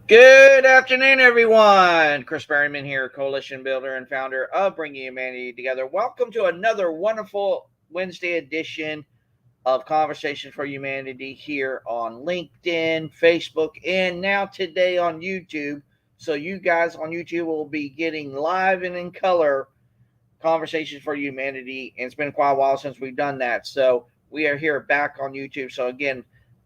Good afternoon, everyone. Chris Berryman here, coalition builder and founder of Bringing Humanity Together. Welcome to another wonderful Wednesday edition of Conversation for Humanity here on LinkedIn, Facebook, and now today on YouTube. So you guys on YouTube will be getting live and in color Conversations for Humanity. And it's been quite a while since we've done that. So we are here back on YouTube. So again,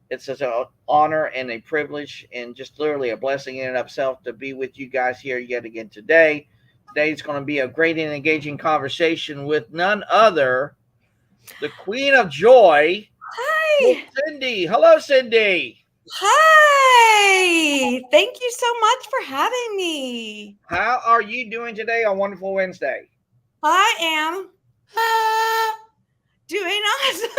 it's such an honor and a privilege and just literally a blessing in and of itself to be with you guys here yet again today. Today is going to be a great and engaging conversation with none other, the Queen of Joy, Hi. Cindy. Hello, Cindy. Hi. Thank you so much for having me. How are you doing today on Wonderful Wednesday? I am doing awesome.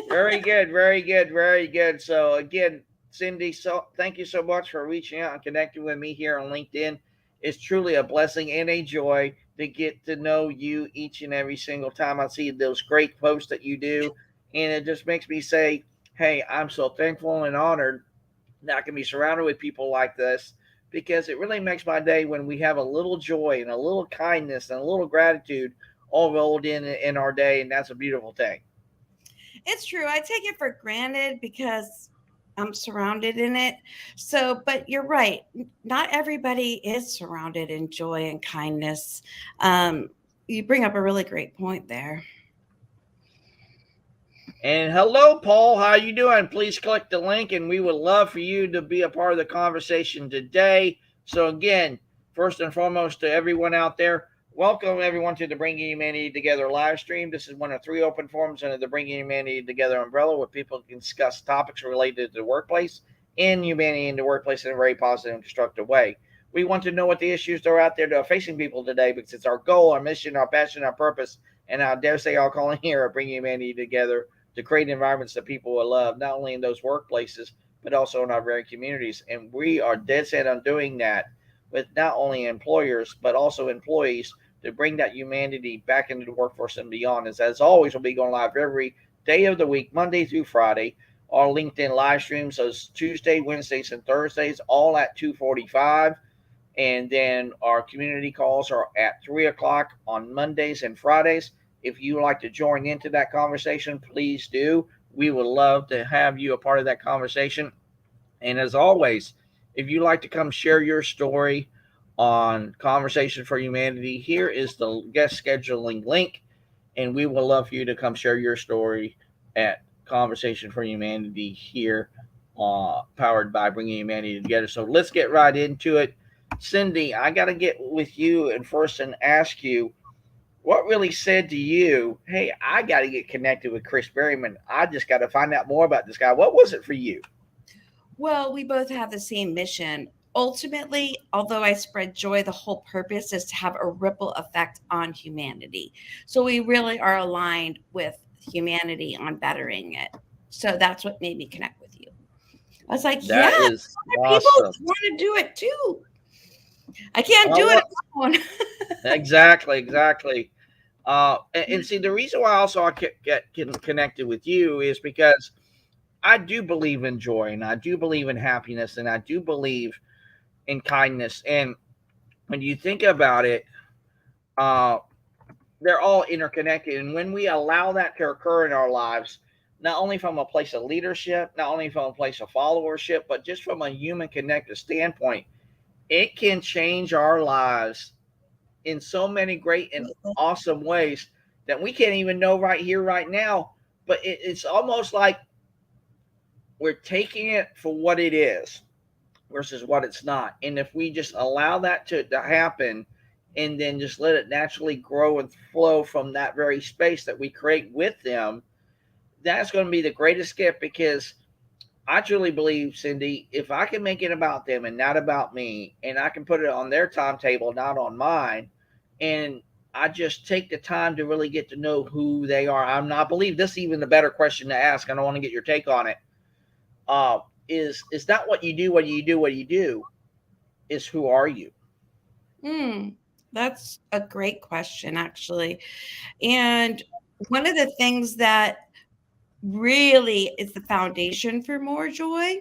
Very good, very good, very good. So again, Cindy, so thank you so much for reaching out and connecting with me here on LinkedIn. It's truly a blessing and a joy to get to know you each and every single time I see those great posts that you do. And it just makes me say, hey, I'm so thankful and honored that I can be surrounded with people like this because it really makes my day when we have a little joy and a little kindness and a little gratitude all rolled in our day. And that's a beautiful thing. It's true. I take it for granted because I'm surrounded in it. So, but you're right. Not everybody is surrounded in joy and kindness. You bring up a really great point there. And hello, Paul. How you doing? Please click the link, and we would love for you to be a part of the conversation today. So again, first and foremost, to everyone out there, welcome everyone to the Bringing Humanity Together live stream. This is one of three open forums under the Bringing Humanity Together umbrella, where people can discuss topics related to the workplace and humanity in the workplace in a very positive and constructive way. We want to know what the issues that are out there that are facing people today because it's our goal, our mission, our passion, our purpose, and I dare say our calling here at Bringing Humanity Together to create environments that people will love, not only in those workplaces, but also in our very communities. And we are dead set on doing that with not only employers, but also employees to bring that humanity back into the workforce and beyond. As always, we'll be going live every day of the week, Monday through Friday. Our LinkedIn live streams, those Tuesday, Wednesdays, and Thursdays, all at 2:45. And then our community calls are at 3 o'clock on Mondays and Fridays. If you would like to join into that conversation, please do. We would love to have you a part of that conversation. And as always, if you'd like to come share your story on Conversation for Humanity, here is the guest scheduling link. And we would love for you to come share your story at Conversation for Humanity here, powered by Bringing Humanity Together. So let's get right into it. Cindy, I got to get with you and first and ask you, what really said to you, hey, I got to get connected with Chris Berryman. I just got to find out more about this guy. What was it for you? Well, we both have the same mission. Ultimately, although I spread joy, the whole purpose is to have a ripple effect on humanity. So we really are aligned with humanity on bettering it. So that's what made me connect with you. I was like, yeah, That is other people awesome. want to do it too. I can't do Well, it alone. exactly, exactly. And see, the reason why also I get connected with you is because I do believe in joy and I do believe in happiness and I do believe in kindness. And when you think about it, uh, they're all interconnected. And when we allow that to occur in our lives, not only from a place of leadership, not only from a place of followership, but just from a human connected standpoint, it can change our lives in so many great and awesome ways that we can't even know right here, right now. But it's almost like we're taking it for what it is versus what it's not. And if we just allow that to happen and then just let it naturally grow and flow from that very space that we create with them, that's going to be the greatest gift because I truly believe, Cindy, if I can make it about them and not about me, and I can put it on their timetable, not on mine, and I just take the time to really get to know who they are. I believe this is even a better question to ask. I don't want to get your take on it. Is not what you do, what you do, what you do, is who are you? That's a great question, actually. And one of the things that really is the foundation for more joy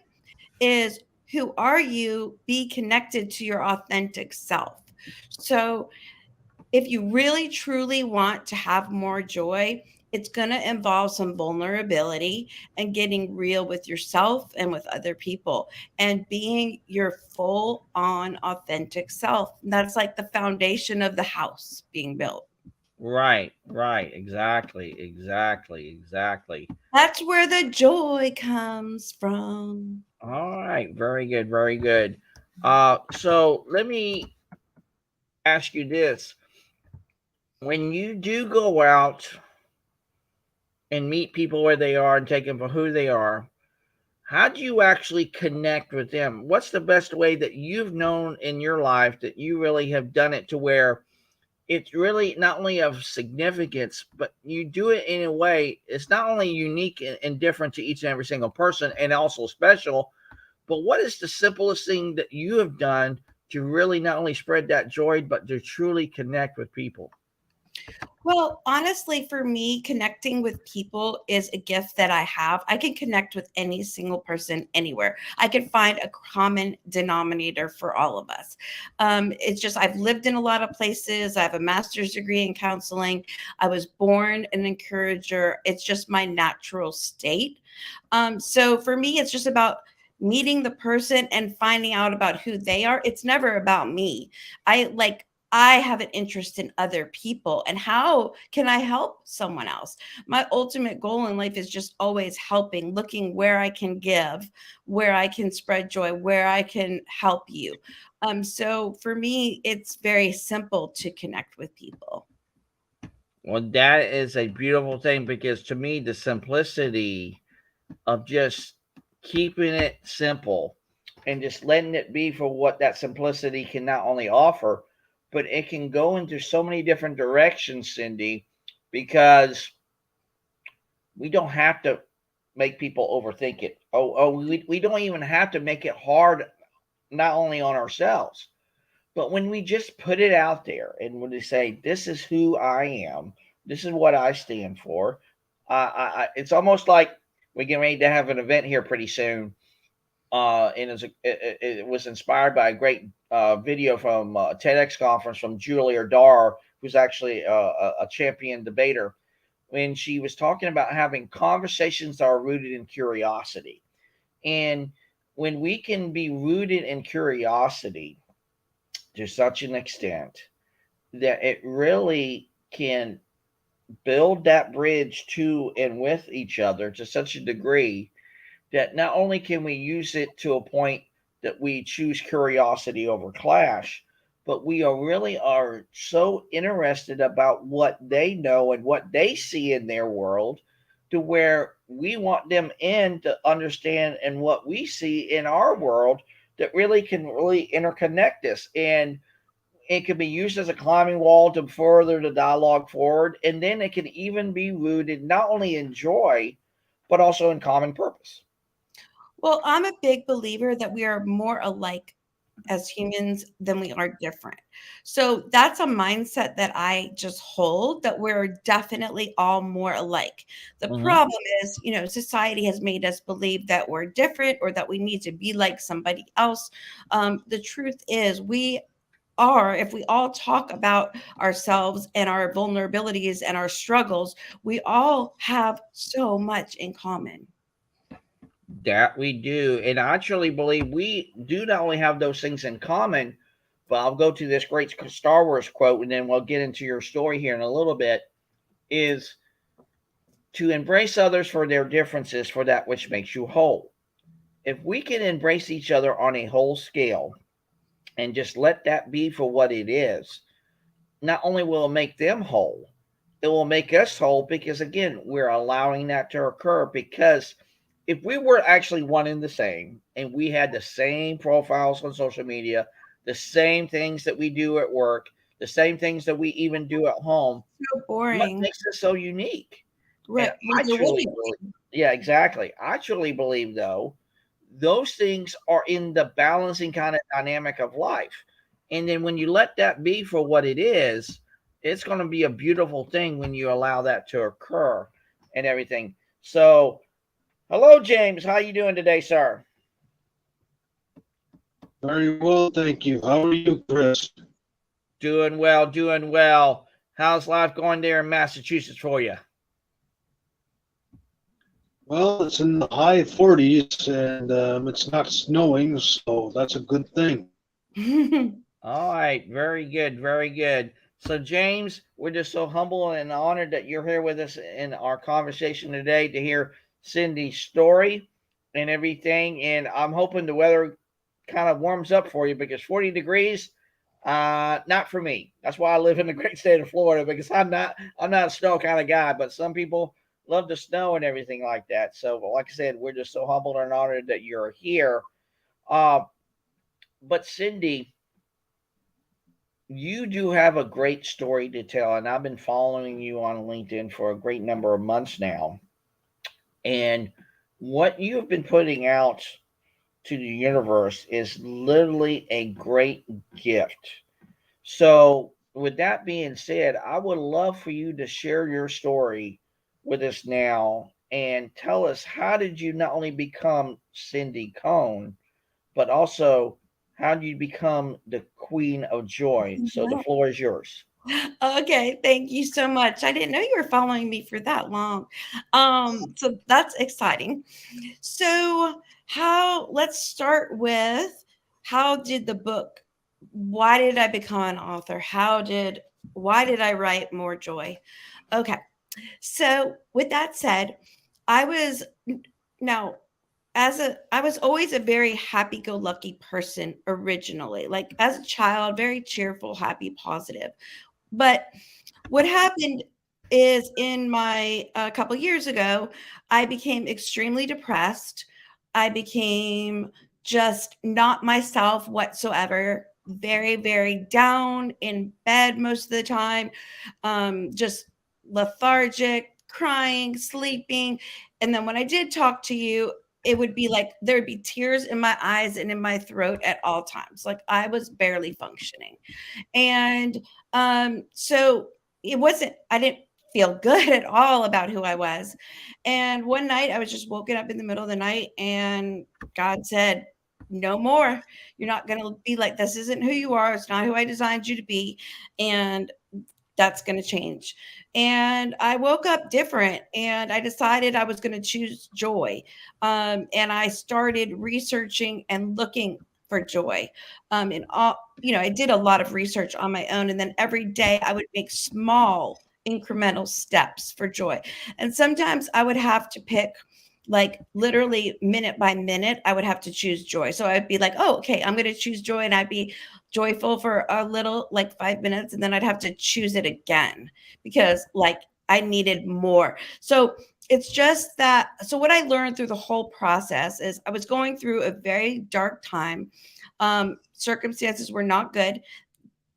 is who are you? Be connected to your authentic self. So if you really truly want to have more joy, it's going to involve some vulnerability and getting real with yourself and with other people and being your full on authentic self. That's like the foundation of the house being built. Right, right, exactly, exactly, exactly. That's where the joy comes from. All right, very good, very good. So let me ask you this: when you do go out and meet people where they are and take them for who they are, how do you actually connect with them? What's the best way that you've known in your life that you really have done it to where it's really not only of significance, but you do it in a way it's not only unique and different to each and every single person and also special, but what is the simplest thing that you have done to really not only spread that joy, but to truly connect with people? Well, honestly, for me, connecting with people is a gift that I have. I can connect with any single person anywhere. I can find a common denominator for all of us. It's just, I've lived in a lot of places. I have a master's degree in counseling. I was born an encourager. It's just my natural state. So for me, it's just about meeting the person and finding out about who they are. It's never about me. I have an interest in other people and how can I help someone else? My ultimate goal in life is just always helping, looking where I can give, where I can spread joy, where I can help you. So for me, it's very simple to connect with people. Well, that is a beautiful thing because to me, the simplicity of just keeping it simple and just letting it be for what that simplicity can not only offer, but it can go into so many different directions, Cindy, because we don't have to make people overthink it. We don't even have to make it hard, not only on ourselves, but when we just put it out there and when we say, this is who I am, this is what I stand for, it's almost like we're getting ready to have an event here pretty soon. It was inspired by a great video from a TEDx conference from Julia Dar, who's actually a champion debater, when she was talking about having conversations that are rooted in curiosity. And when we can be rooted in curiosity to such an extent that it really can build that bridge to and with each other to such a degree that not only can we use it to a point that we choose curiosity over clash, but we are really are so interested about what they know and what they see in their world to where we want them in to understand and what we see in our world that really can really interconnect us. And it can be used as a climbing wall to further the dialogue forward. And then it can even be rooted not only in joy, but also in common purpose. Well, I'm a big believer that we are more alike as humans than we are different. So that's a mindset that I just hold, that we're definitely all more alike. The Mm-hmm. problem is, society has made us believe that we're different or that we need to be like somebody else. The truth is, if we all talk about ourselves and our vulnerabilities and our struggles, we all have so much in common. That we do. And I truly believe we do not only have those things in common, but I'll go to this great Star Wars quote and then we'll get into your story here in a little bit, is to embrace others for their differences for that which makes you whole. If we can embrace each other on a whole scale and just let that be for what it is, not only will it make them whole, it will make us whole because, again, we're allowing that to occur. Because if we were actually one and the same and we had the same profiles on social media, the same things that we do at work, the same things that we even do at home, So what boring. makes us so unique? And Right. I There will truly be. believe, yeah, exactly. I truly believe, though, those things are in the balancing kind of dynamic of life. And then when you let that be for what it is, it's going to be a beautiful thing when you allow that to occur and everything. So, hello, James. How you doing today, sir? Very well, thank you. How are you, Chris? Doing well, doing well. How's life going there in Massachusetts for you? Well, it's in the high 40s and it's not snowing, so that's a good thing. All right, very good, very good. So, James, we're just so humble and honored that you're here with us in our conversation today to hear Cindy's story and everything. And I'm hoping the weather kind of warms up for you because 40 degrees, not for me. That's why I live in the great state of Florida because I'm not a snow kind of guy. But some people love the snow and everything like that. So, like I said, we're just so humbled and honored that you're here. Uh, but Cindy, you do have a great story to tell, and I've been following you on LinkedIn for a great number of months now. And what you have been putting out to the universe is literally a great gift. So, with that being said, I would love for you to share your story with us now and tell us how did you not only become Cindy Cone, but also how did you become the Queen of Joy? So, the floor is yours. Okay, thank you so much. I didn't know you were following me for that long. So that's exciting. So let's start with how did the book, why did I become an author? Why did I write More Joy? Okay. So with that said, I was now I was always a very happy-go-lucky person originally. Like as a child, very cheerful, happy, positive. But what happened is in my a couple years ago, I became extremely depressed. I became just not myself whatsoever. Very, very down in bed most of the time, just lethargic, crying, sleeping. And then when I did talk to you, it would be like there would be tears in my eyes and in my throat at all times. Like I was barely functioning. And so I didn't feel good at all about who I was. And one night I was just woken up in the middle of the night and God said, no more. You're not going to be like this. Isn't who you are. It's not who I designed you to be. And that's going to change. And I woke up different and I decided I was going to choose joy. And I started researching and looking for joy. And all, I did a lot of research on my own. And then every day I would make small incremental steps for joy. And sometimes I would have to pick like literally minute by minute, I would have to choose joy. So I'd be like, oh, okay, I'm going to choose joy. And I'd be joyful for a little, like 5 minutes. And then I'd have to choose it again because like I needed more. So it's just that. So what I learned through the whole process is I was going through a very dark time. Circumstances were not good.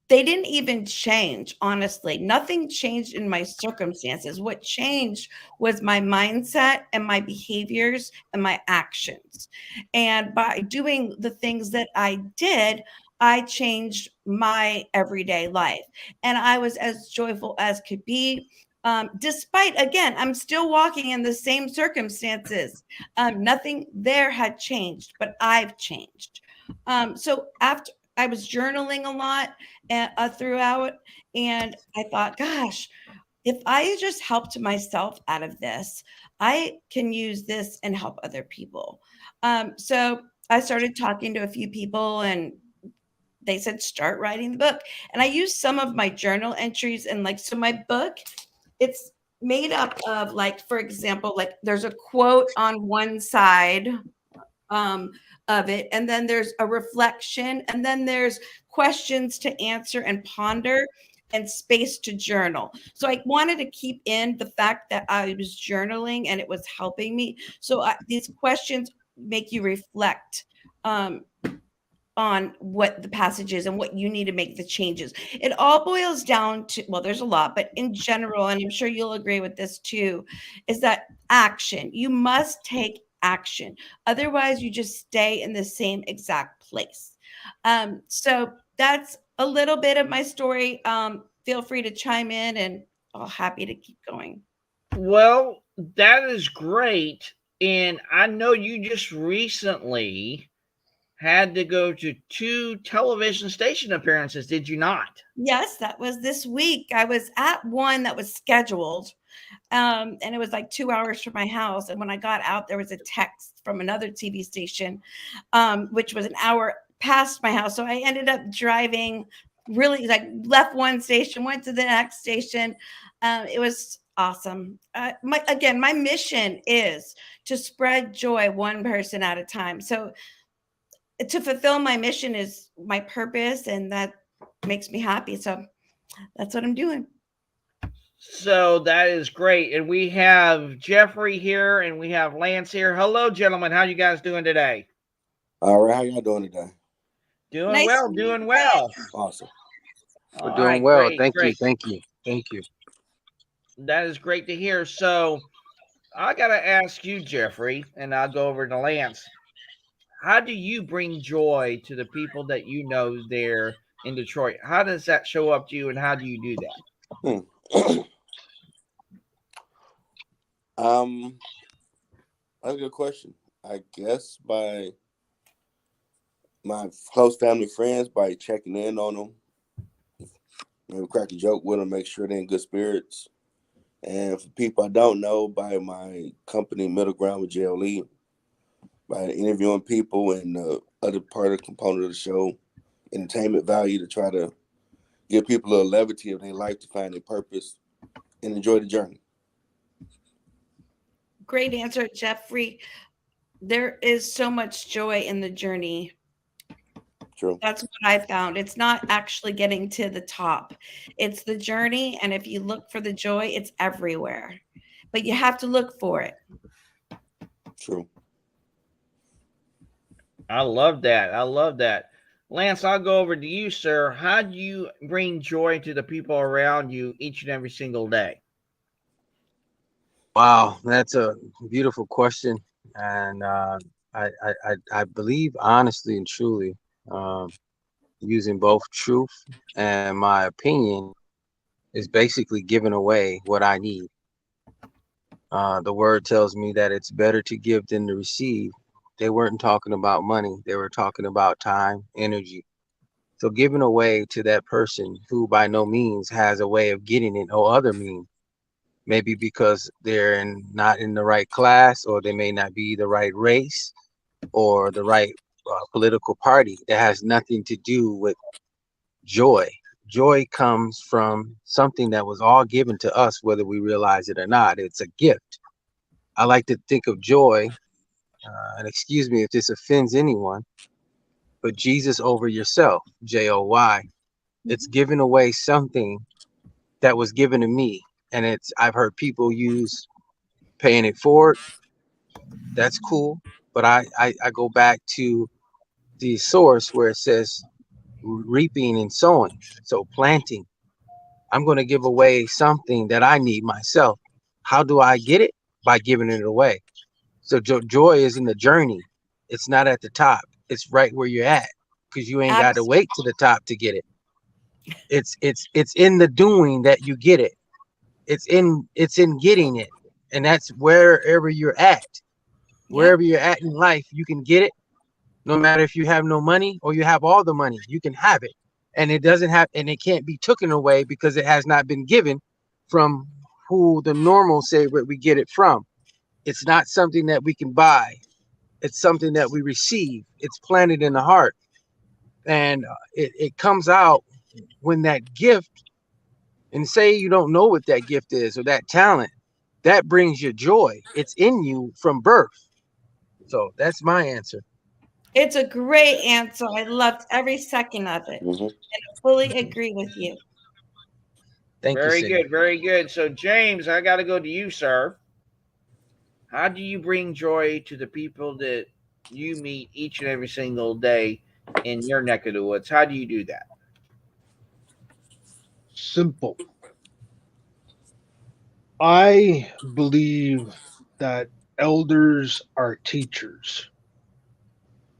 They didn't even change, honestly. Nothing changed in my circumstances. What changed was my mindset and my behaviors and my actions. And by doing the things that I did, I changed my everyday life. And I was as joyful as could be. Despite, again, I'm still walking in the same circumstances. Nothing there had changed, but I've changed. So after I was journaling a lot throughout. And I thought, gosh, if I just helped myself out of this, I can use this and help other people. So I started talking to a few people and they said, start writing the book. And I used some of my journal entries and like, so my book, it's made up of like, for example, like there's a quote on one side um, of it. And then there's a reflection, and then there's questions to answer and ponder, and space to journal. So I wanted to keep in the fact that I was journaling and it was helping me. So these questions make you reflect on what the passage is and what you need to make the changes. It all boils down to, well, there's a lot, but in general, and I'm sure you'll agree with this too, is that action. You must take action. Otherwise, you just stay in the same exact place. So that's a little bit of my story. Feel free to chime in and I'm happy to keep going. Well, that is great. And I know you just recently had to go to 2 television station appearances, did you not? Yes, that was this week. I was at one that was scheduled, and it was like 2 hours from my house. And when I got out, there was a text from another TV station, which was an hour past my house. So I ended up driving really, like, left one station, went to the next station. It was awesome. My mission is to spread joy one person at a time. So to fulfill my mission is my purpose, and that makes me happy. So that's what I'm doing. So that is great. And we have Jeffrey here and we have Lance here. Hello, gentlemen. How you guys doing today? All right, how y'all doing today? Doing Nice well, to meet doing you. well. Awesome. We're All doing right, well. great, Thank you. great. Thank you. Thank you. That is great to hear. So I got to ask you, Jeffrey, and I'll go over to Lance. How do you bring joy to the people that you know there in Detroit? How does that show up to you, and how do you do that? That's a good question. I guess by my close family friends, by checking in on them, maybe crack a joke with them, make sure they're in good spirits. And for people I don't know, by my company, Middle Ground with JLE, by interviewing people and the other part of the component of the show, entertainment value, to try to give people a levity of their life to find their purpose and enjoy the journey. Great answer, Jeffrey. There is so much joy in the journey. True. That's what I found. It's not actually getting to the top. It's the journey. And if you look for the joy, it's everywhere. But you have to look for it. True. I love that. I love that. Lance, I'll go over to you, sir. How do you bring joy to the people around you each and every single day? Wow, that's a beautiful question, and I believe honestly and truly, using both truth and my opinion is basically giving away what I need. The word tells me that it's better to give than to receive. They weren't talking about money; they were talking about time, energy. So giving away to that person who by no means has a way of getting it or other means. Maybe because they're not in the right class, or they may not be the right race or the right political party. That has nothing to do with joy. Joy comes from something that was all given to us, whether we realize it or not. It's a gift. I like to think of joy, and excuse me if this offends anyone, but Jesus over yourself, Joy. It's giving away something that was given to me. And I've heard people use paying it forward. That's cool. But I go back to the source where it says reaping and sowing. So planting. I'm going to give away something that I need myself. How do I get it? By giving it away. So joy is in the journey. It's not at the top. It's right where you're at, because you ain't got to wait to the top to get it. It's in the doing that you get it. It's in getting it. And that's wherever you're at. Wherever you're at in life, you can get it. No matter if you have no money or you have all the money, you can have it. And it can't be taken away because it has not been given from who the normal say where we get it from. It's not something that we can buy. It's something that we receive. It's planted in the heart. And it comes out when that gift, and say you don't know what that gift is or that talent, that brings you joy. It's in you from birth. So that's my answer. It's a great answer. I loved every second of it. Mm-hmm. And I fully agree with you. Thank you, Very Cindy. good, very good. So, James, I got to go to you, sir. How do you bring joy to the people that you meet each and every single day in your neck of the woods? How do you do that? Simple. I believe that elders are teachers.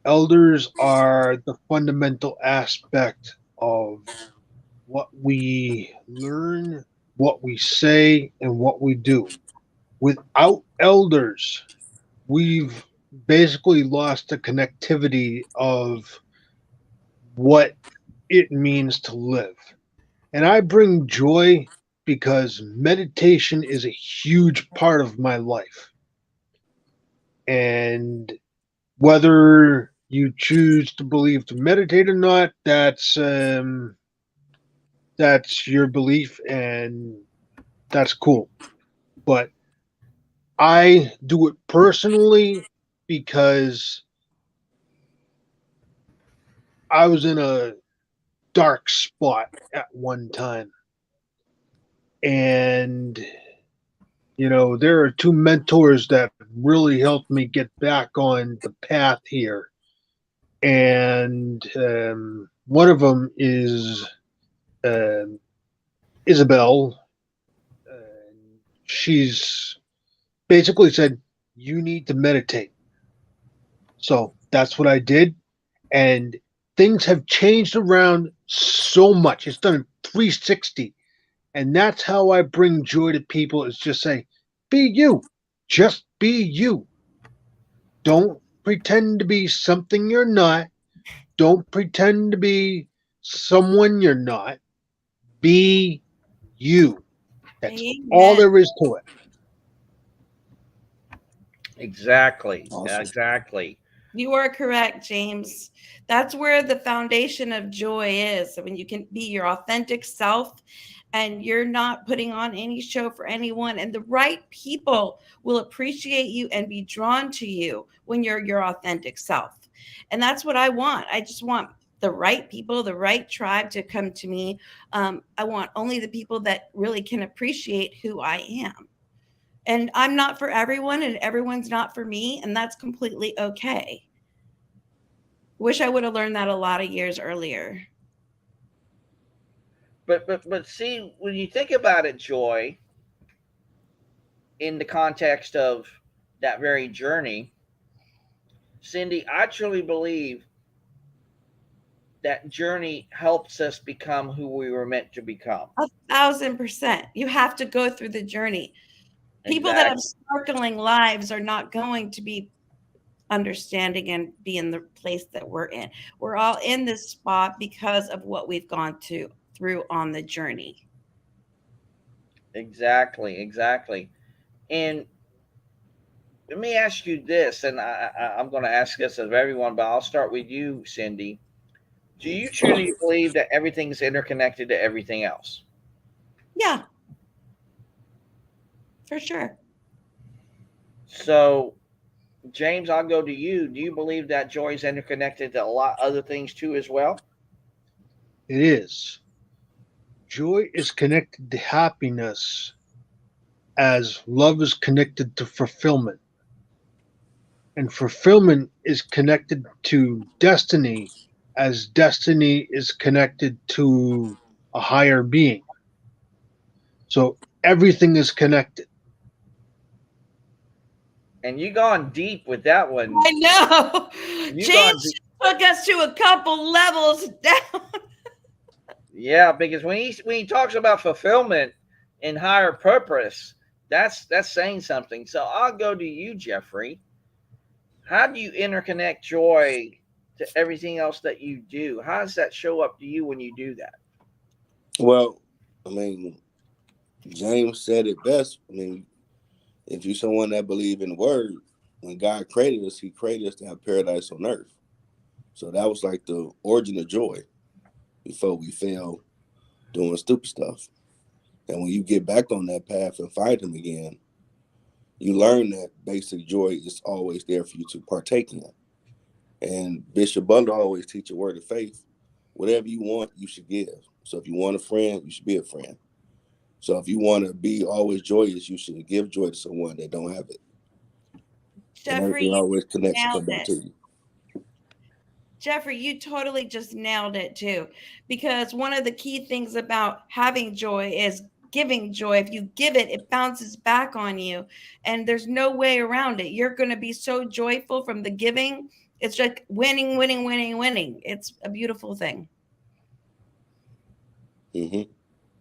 Elders are the fundamental aspect of what we learn, what we say, and what we do. Without elders, we've basically lost the connectivity of what it means to live. And I bring joy because meditation is a huge part of my life. And whether you choose to believe to meditate or not, that's your belief, and that's cool. But I do it personally because I was in a dark spot at one time. And, there are two mentors that really helped me get back on the path here. And one of them is um Isabel. She's basically said, you need to meditate. So that's what I did. And things have changed around so much. It's done 360. And that's how I bring joy to people, is just say, be you. Just be you. Don't pretend to be something you're not. Don't pretend to be someone you're not. Be you. That's all Amen. there is to it. Exactly. Awesome. Exactly. You are correct, James. That's where the foundation of joy is. When you can be your authentic self and you're not putting on any show for anyone, and the right people will appreciate you and be drawn to you when you're your authentic self. And that's what I want. I just want the right people, the right tribe to come to me. I want only the people that really can appreciate who I am. And I'm not for everyone, and everyone's not for me, and that's completely okay. Wish I would have learned that a lot of years earlier. But see, when you think about it, Joy, in the context of that very journey, Cindy, I truly believe that journey helps us become who we were meant to become. 1,000%. You have to go through the journey. People that have Exactly. sparkling lives are not going to be understanding and be in the place that we're in. We're all in this spot because of what we've gone through on the journey. Exactly. Exactly. And let me ask you this, and I'm going to ask this of everyone, but I'll start with you, Cindy. Do you truly believe that everything's interconnected to everything else? Yeah, for sure. So, James, I'll go to you. Do you believe that joy is interconnected to a lot of other things too, as well? It is. Joy is connected to happiness as love is connected to fulfillment. And fulfillment is connected to destiny as destiny is connected to a higher being. So everything is connected. And you gone deep with that one. I know. You gone James deep. took us to a couple levels down. Yeah, because when he talks about fulfillment and higher purpose, that's saying something. So I'll go to you, Jeffrey. How do you interconnect joy to everything else that you do? How does that show up to you when you do that? Well, I mean, James said it best. I mean, if you're someone that believe in the word, when God created us, he created us to have paradise on earth. So that was like the origin of joy before we fell doing stupid stuff. And when you get back on that path and find him again, you learn that basic joy is always there for you to partake in. And Bishop Butler always teach a word of faith. Whatever you want, you should give. So if you want a friend, you should be a friend. So if you want to be always joyous, you should give joy to someone that don't have it. And Jeffrey, everything you always connects and nailed come back it. to you. Jeffrey, you totally just nailed it too. Because one of the key things about having joy is giving joy. If you give it, it bounces back on you. And there's no way around it. You're going to be so joyful from the giving. It's like winning, winning, winning, winning. It's a beautiful thing. Mm-hmm.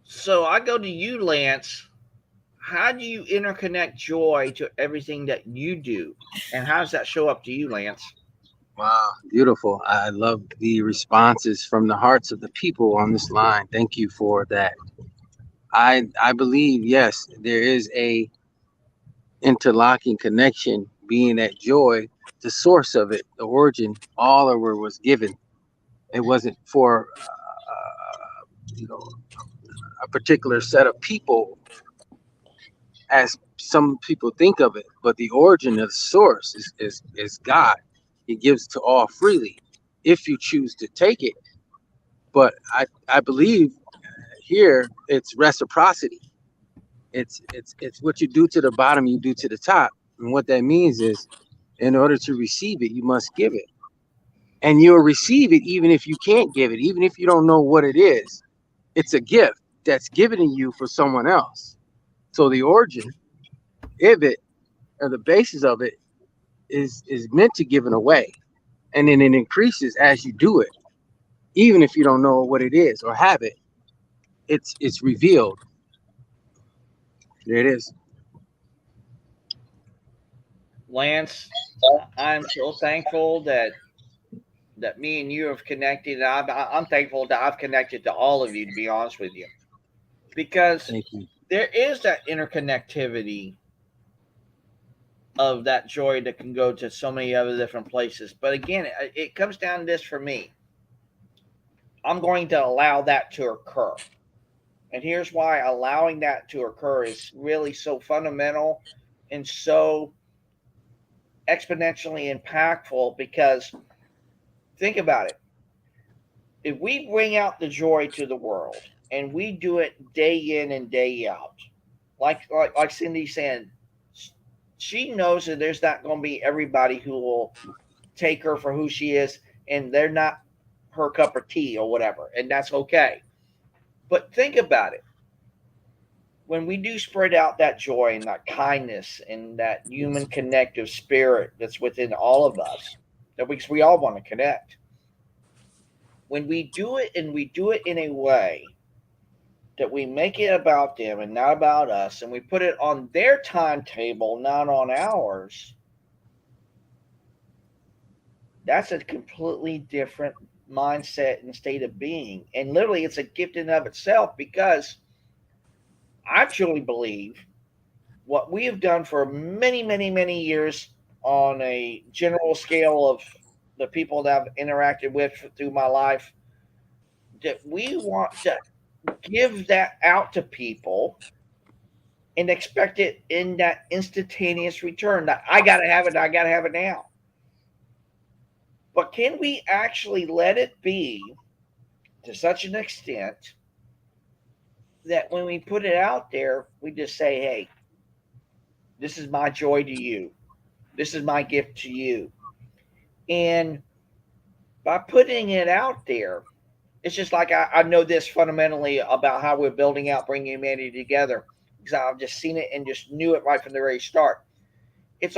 So I go to you, Lance. how do you interconnect joy to everything that you do, and how does that show up to you, Lance? Wow, beautiful. I love the responses from the hearts of the people on this line. Thank you for that. I believe, yes, there is a interlocking connection, being that joy, the source of it, the origin, all of it was given. It wasn't for you know, a particular set of people as some people think of it, but the origin of the source is God. He gives to all freely if you choose to take it. But I believe here it's reciprocity. It's what you do to the bottom, you do to the top. And what that means is, in order to receive it, you must give it. And you'll receive it even if you can't give it, even if you don't know what it is. It's a gift that's given to you for someone else. So the origin of it, or the basis of it, is meant to give it away. And then it increases as you do it. Even if you don't know what it is or have it, it's revealed. There it is. Lance, I'm so thankful that me and you have connected. I'm thankful that I've connected to all of you, to be honest with you, because Thank you. there is that interconnectivity of that joy that can go to so many other different places. But again, it comes down to this for me. I'm going to allow that to occur. And here's why allowing that to occur is really so fundamental and so exponentially impactful, because think about it. If we bring out the joy to the world and we do it day in and day out, like Cindy said, she knows that there's not going to be everybody who will take her for who she is, and they're not her cup of tea or whatever, and that's okay. But think about it. When we do spread out that joy and that kindness and that human connective spirit that's within all of us, that we all want to connect. When we do it, and we do it in a way that we make it about them and not about us, and we put it on their timetable, not on ours, that's a completely different mindset and state of being. And literally, it's a gift in and of itself, because I truly believe what we have done for many, many, many years on a general scale of the people that I've interacted with through my life, that we want to give that out to people and expect it in that instantaneous return. That I got to have it, I got to have it now. But can we actually let it be to such an extent that when we put it out there, we just say, hey, this is my joy to you. This is my gift to you. And by putting it out there, it's just like I know this fundamentally about how we're building out, bringing humanity together, because I've just seen it and just knew it right from the very start. It's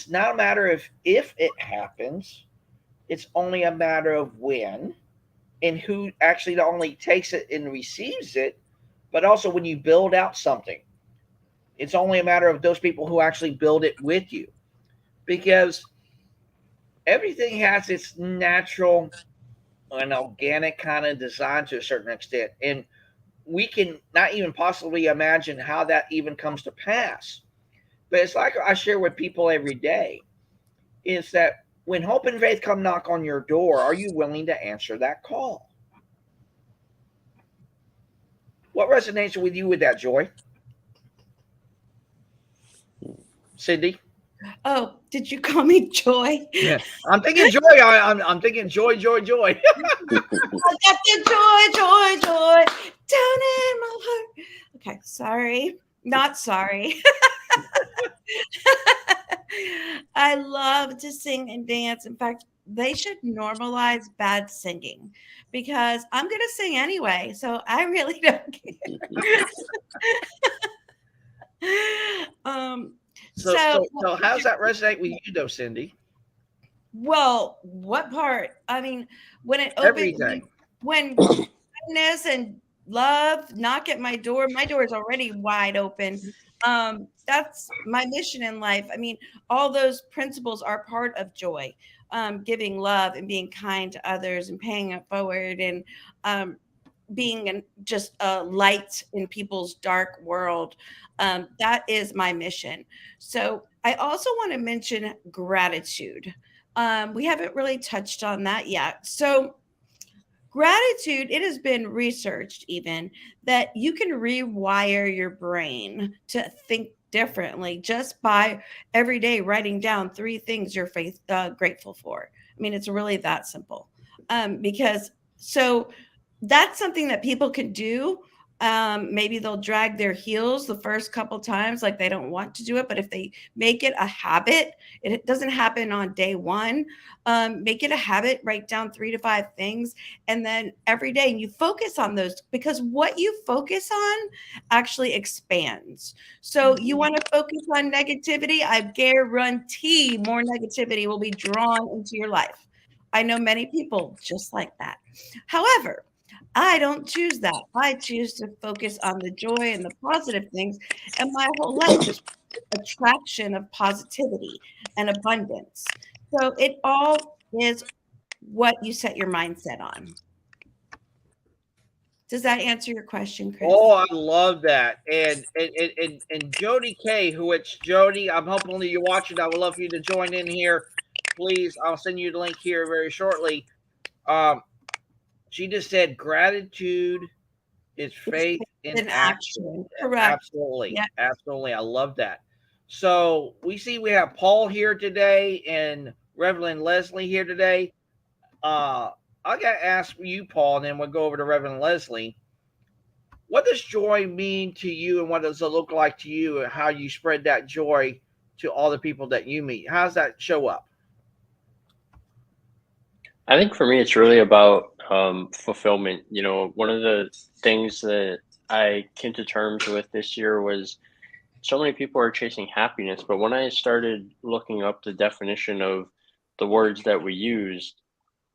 not a matter of if it happens. It's only a matter of when, and who actually not only takes it and receives it, but also when you build out something, it's only a matter of those people who actually build it with you. Because everything has its natural and organic kind of design to a certain extent. And we can not even possibly imagine how that even comes to pass. But it's like I share with people every day, is that when hope and faith come knock on your door, are you willing to answer that call? What resonates with you with that, Joy? Cindy? Oh, did you call me Joy? Yeah, I'm thinking joy. I'm thinking joy. I got the joy down in my heart. Okay, sorry. Not sorry. I love to sing and dance. In fact, they should normalize bad singing, because I'm going to sing anyway. So I really don't care. So how does that resonate with you, though, Cindy? Well, what part? I mean, when it opens, Everything. when kindness and love knock at my door is already wide open. That's my mission in life. I mean, all those principles are part of joy. Giving love and being kind to others and paying it forward and being just a light in people's dark world. That is my mission. So I also want to mention gratitude. We haven't really touched on that yet. So gratitude, it has been researched even that you can rewire your brain to think differently just by every day writing down three things you're grateful for. I mean, it's really that simple. Because so that's something that people can do. Maybe they'll drag their heels the first couple times, like they don't want to do it. But if they make it a habit, it doesn't happen on day one. Make it a habit, write down 3 to 5 things, and then every day you focus on those because what you focus on actually expands. So you want to focus on negativity, I guarantee more negativity will be drawn into your life. I know many people just like that. However, I don't choose that. I choose to focus on the joy and the positive things. And my whole life is attraction of positivity and abundance. So it all is what you set your mindset on. Does that answer your question, Chris? Oh, I love that. And Jody K, who it's Jody, I'm hoping that you're watching. I would love for you to join in here. Please, I'll send you the link here very shortly. She just said gratitude is faith in action. Correct. Absolutely. Yeah. Absolutely. I love that. So we have Paul here today and Reverend Leslie here today. I got to ask you, Paul, and then we'll go over to Reverend Leslie. What does joy mean to you, and what does it look like to you, and how you spread that joy to all the people that you meet? How does that show up? I think for me, it's really about fulfillment. You know, one of the things that I came to terms with this year was so many people are chasing happiness. But when I started looking up the definition of the words that we used,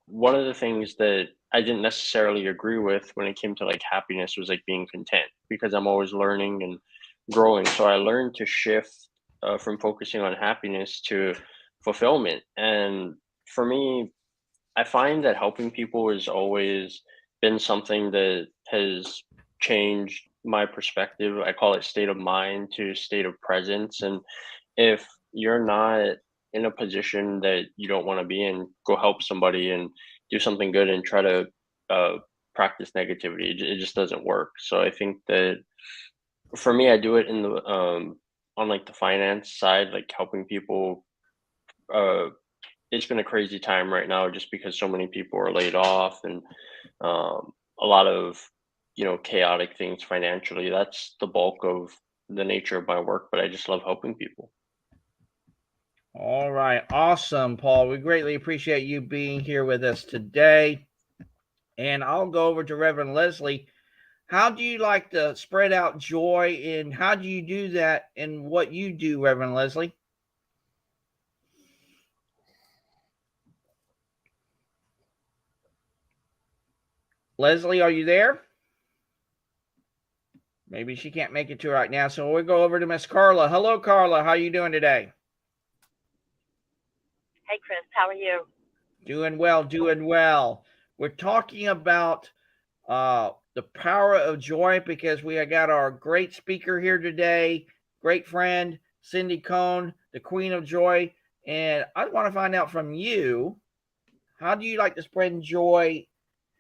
one of the things that I didn't necessarily agree with when it came to like happiness was like being content because I'm always learning and growing. So I learned to shift from focusing on happiness to fulfillment. And for me, I find that helping people has always been something that has changed my perspective. I call it state of mind to state of presence. And if you're not in a position that you don't want to be in, go help somebody and do something good and try to uh, practice negativity. It just doesn't work. So I think that for me, I do it in the on like the finance side, like helping people. Uh, it's been a crazy time right now just because so many people are laid off and a lot of chaotic things financially. That's the bulk of the nature of my work, but I just love helping people. All right. Awesome, Paul. We greatly appreciate you being here with us today. And I'll go over to Reverend Leslie. How do you like to spread out joy, and how do you do that in what you do, Reverend Leslie? Leslie, are you there? Maybe she can't make it to right now, so we'll go over to Miss Carla. Hello, Carla. How are you doing today? Hey, Chris. How are you? Doing well, doing well. We're talking about the power of joy because we have got our great speaker here today, great friend, Cindy Cohn, the Queen of Joy. And I want to find out from you, how do you like to spread joy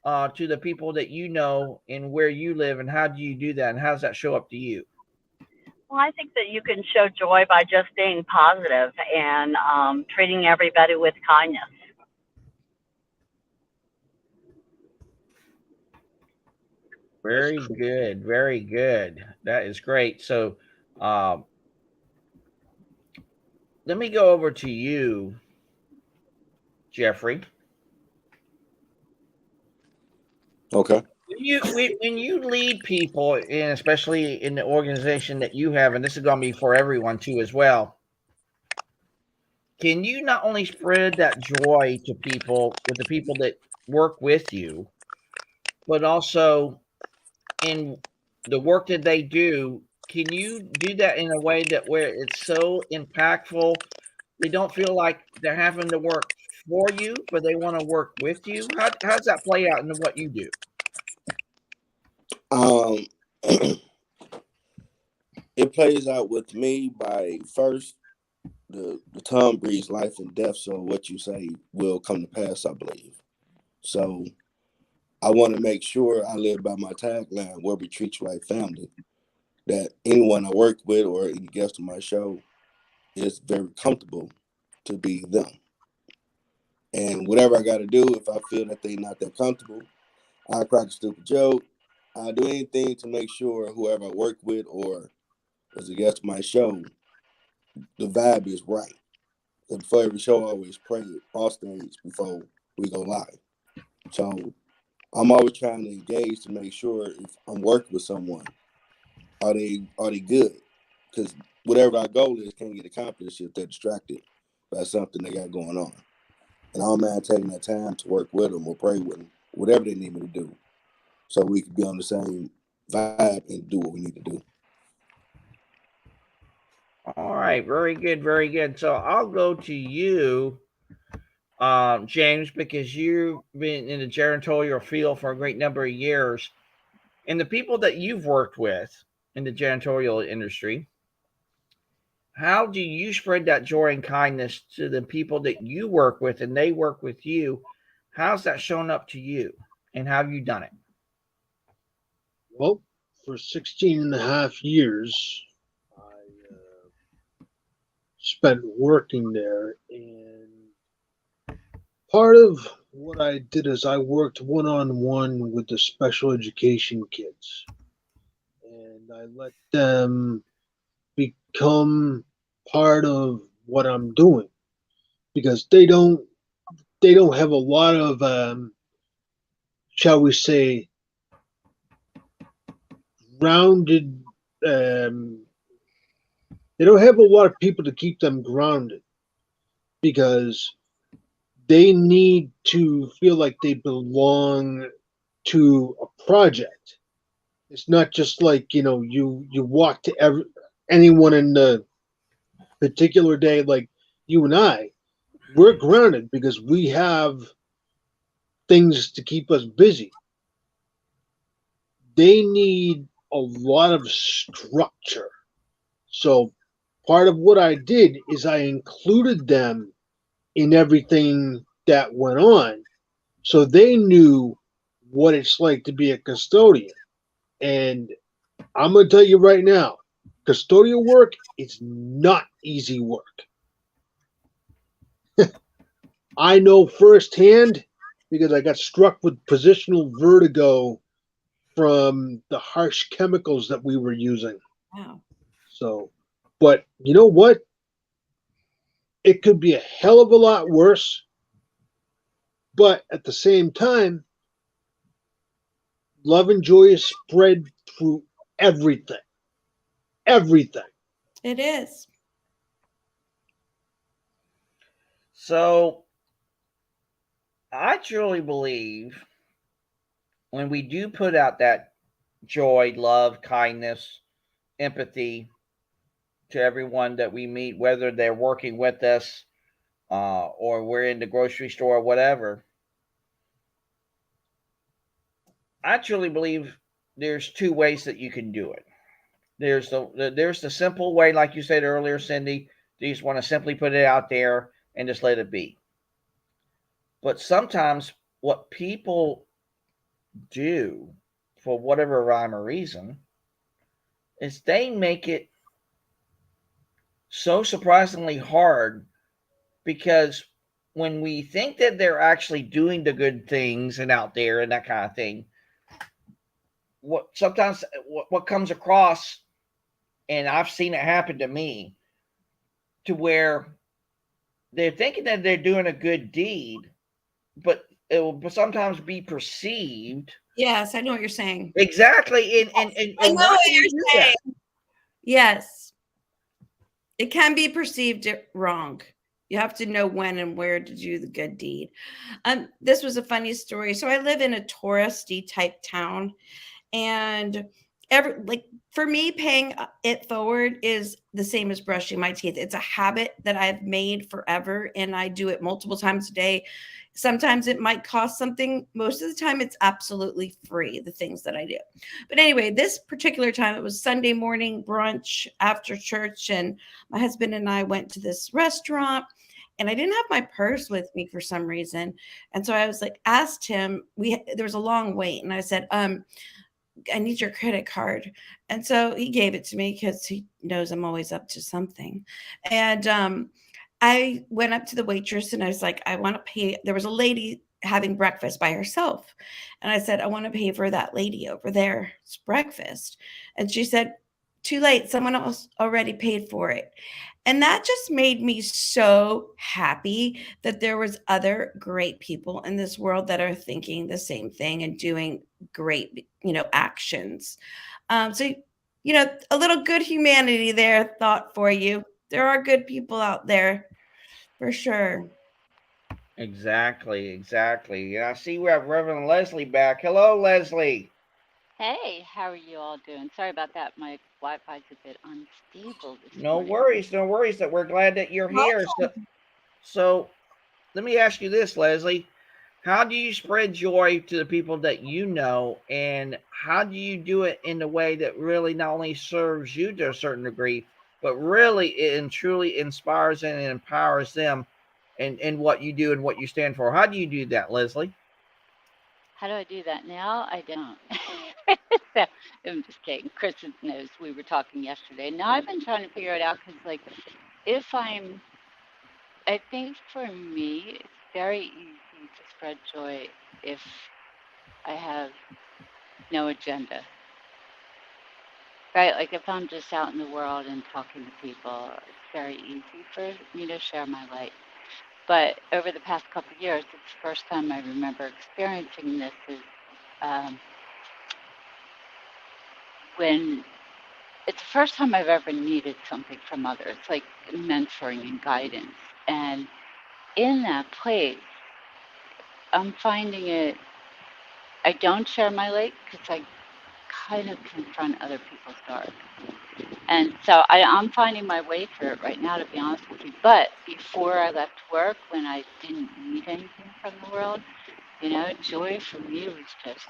to the people that you know and where you live, and how do you do that, and how does that show up to you? Well, I think that you can show joy by just being positive and treating everybody with kindness. Very good. Very good. That is great. So let me go over to you, Jeffrey. Okay. When you lead people, and especially in the organization that you have, and this is going to be for everyone too as well, can you not only spread that joy to people, with the people that work with you, but also in the work that they do, can you do that in a way that where it's so impactful, they don't feel like they're having to work for you, but they want to work with you? How does that play out into what you do? Um, it plays out with me by first the tongue breathes life and death. So what you say will come to pass, I believe. So I want to make sure I live by my tagline, where we treat you like family. That anyone I work with or any guest on my show is very comfortable to be them. And whatever I got to do, if I feel that they're not that comfortable, I crack a stupid joke. I do anything to make sure whoever I work with or as a guest on my show, the vibe is right. And before every show, I always pray off stage before we go live. So I'm always trying to engage to make sure if I'm working with someone, are they good? Because whatever our goal is can't get accomplished if they're distracted by something they got going on. And I don't mind taking that time to work with them or pray with them, whatever they need me to do, so we can be on the same vibe and do what we need to do. All right, very good, very good. So I'll go to you, James, because you've been in the janitorial field for a great number of years, and the people that you've worked with in the janitorial industry, how do you spread that joy and kindness to the people that you work with and they work with you? How's that shown up to you, and how have you done it? Well, for 16 and a half years, I spent working there, and part of what I did is I worked one-on-one with the special education kids, and I let them become part of what I'm doing because they don't have a lot of shall we say grounded they don't have a lot of people to keep them grounded because they need to feel like they belong to a project. It's not just like you walk to anyone in the particular day like you and I. We're grounded because we have things to keep us busy. They need a lot of structure. So part of what I did is I included them in everything that went on so they knew what it's like to be a custodian. And I'm going to tell you right now, custodial work is not easy work. I know firsthand because I got struck with positional vertigo from the harsh chemicals that we were using. Wow. So, but you know what? It could be a hell of a lot worse. But at the same time, love and joy is spread through everything. Everything. It is. So I truly believe when we do put out that joy, love, kindness, empathy to everyone that we meet, whether they're working with us or we're in the grocery store or whatever, I truly believe there's two ways that you can do it. There's the simple way, like you said earlier, Cindy. You just want to simply put it out there and just let it be. But sometimes what people do, for whatever rhyme or reason, is they make it so surprisingly hard because when we think that they're actually doing the good things and out there and that kind of thing, what comes across, and I've seen it happen to me, to where they're thinking that they're doing a good deed, but it will sometimes be perceived. Yes, I know what you're saying. Exactly. And I know why what do you you're do saying. that? Yes. It can be perceived wrong. You have to know when and where to do the good deed. This was a funny story. So I live in a touristy type town, and like for me, paying it forward is the same as brushing my teeth. It's a habit that I've made forever, and I do it multiple times a day. Sometimes it might cost something. Most of the time, it's absolutely free, the things that I do. But anyway, this particular time, it was Sunday morning brunch after church, and my husband and I went to this restaurant, and I didn't have my purse with me for some reason. And so I was like, asked him, there was a long wait, and I said, I need your credit card. And so he gave it to me because he knows I'm always up to something. And I went up to the waitress and I was like, I want to pay. There was a lady having breakfast by herself. And I said, I want to pay for that lady over there's breakfast. And she said, too late. Someone else already paid for it. And that just made me so happy that there was other great people in this world that are thinking the same thing and doing great, actions. So, a little good humanity there thought for you. There are good people out there for sure. Exactly. Yeah, I see we have Reverend Leslie back. Hello, Leslie. Hey, how are you all doing? Sorry about that. My Wi-Fi's a bit unstable this No morning. worries. That we're glad that you're here. So let me ask you this, Leslie. How do you spread joy to the people that you know, and how do you do it in a way that really not only serves you to a certain degree, but really and truly inspires and empowers them in what you do and what you stand for? How do you do that, Leslie? How do I do that now? I don't. So, I'm just kidding. Chris knows we were talking yesterday. Now I've been trying to figure it out because, like, I think for me, it's very easy to spread joy if I have no agenda, right? Like, if I'm just out in the world and talking to people, it's very easy for me to share my light. But over the past couple of years, it's the first time I remember experiencing this is when it's the first time I've ever needed something from others, like mentoring and guidance. And in that place, I'm finding I don't share my light because I kind of confront other people's dark. And so I'm finding my way through it right now, to be honest with you. But before I left work, when I didn't need anything from the world, joy for me was just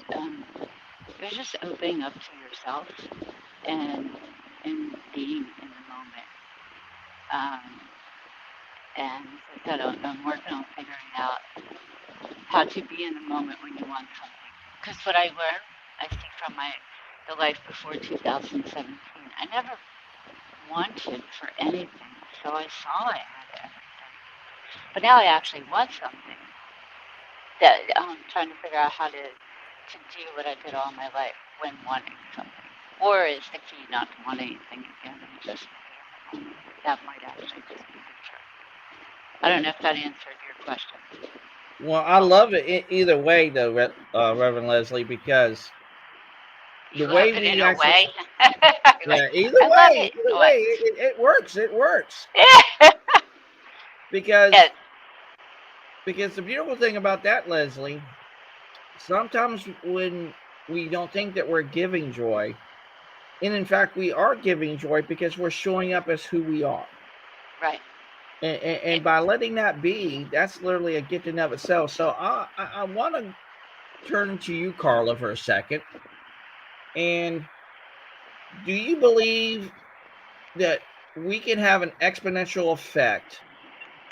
it was just opening up to yourself and being in the moment. And so I said, I'm working on figuring out how to be in the moment when you want something. Because what I learned, I see from the life before 2017, I never wanted for anything, so I saw I had everything. But now I actually want something. That I'm trying to figure out how to do what I did all my life when wanting something. Or is the key not to want anything again and just that might actually just be the truth. I don't know if that answered your question. Well, I love it either way, though, Reverend Leslie, because the way we actually, yeah, either way, it works. It works. Because the beautiful thing about that, Leslie, sometimes when we don't think that we're giving joy, and in fact we are giving joy because we're showing up as who we are. Right. And by letting that be, that's literally a gift in of itself. So I want to turn to you, Carla, for a second. And do you believe that we can have an exponential effect,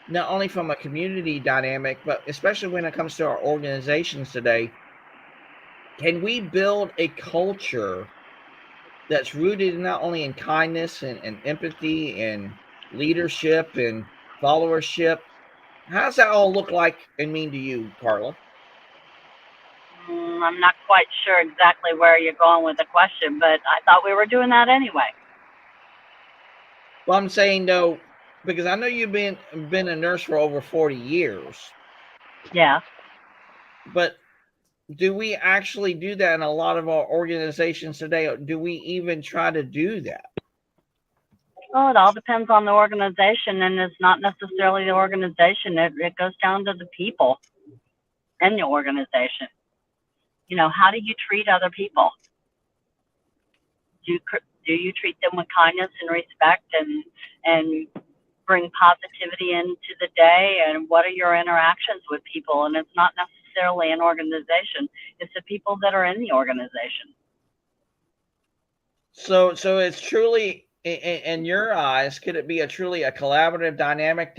not only from a community dynamic, but especially when it comes to our organizations today? Can we build a culture that's rooted not only in kindness and empathy and leadership and followership? How does that all look like and mean to you, Carla? I'm not quite sure exactly where you're going with the question, but I thought we were doing that anyway. Well, I'm saying, though, because I know you've been a nurse for over 40 years. Yeah. But do we actually do that in a lot of our organizations today? Do we even try to do that? Well, it all depends on the organization, and it's not necessarily the organization. It goes down to the people in the organization. How do you treat other people? do you treat them with kindness and respect and bring positivity into the day? And what are your interactions with people? And it's not necessarily an organization, it's the people that are in the organization. So it's truly, in your eyes, could it be truly a collaborative dynamic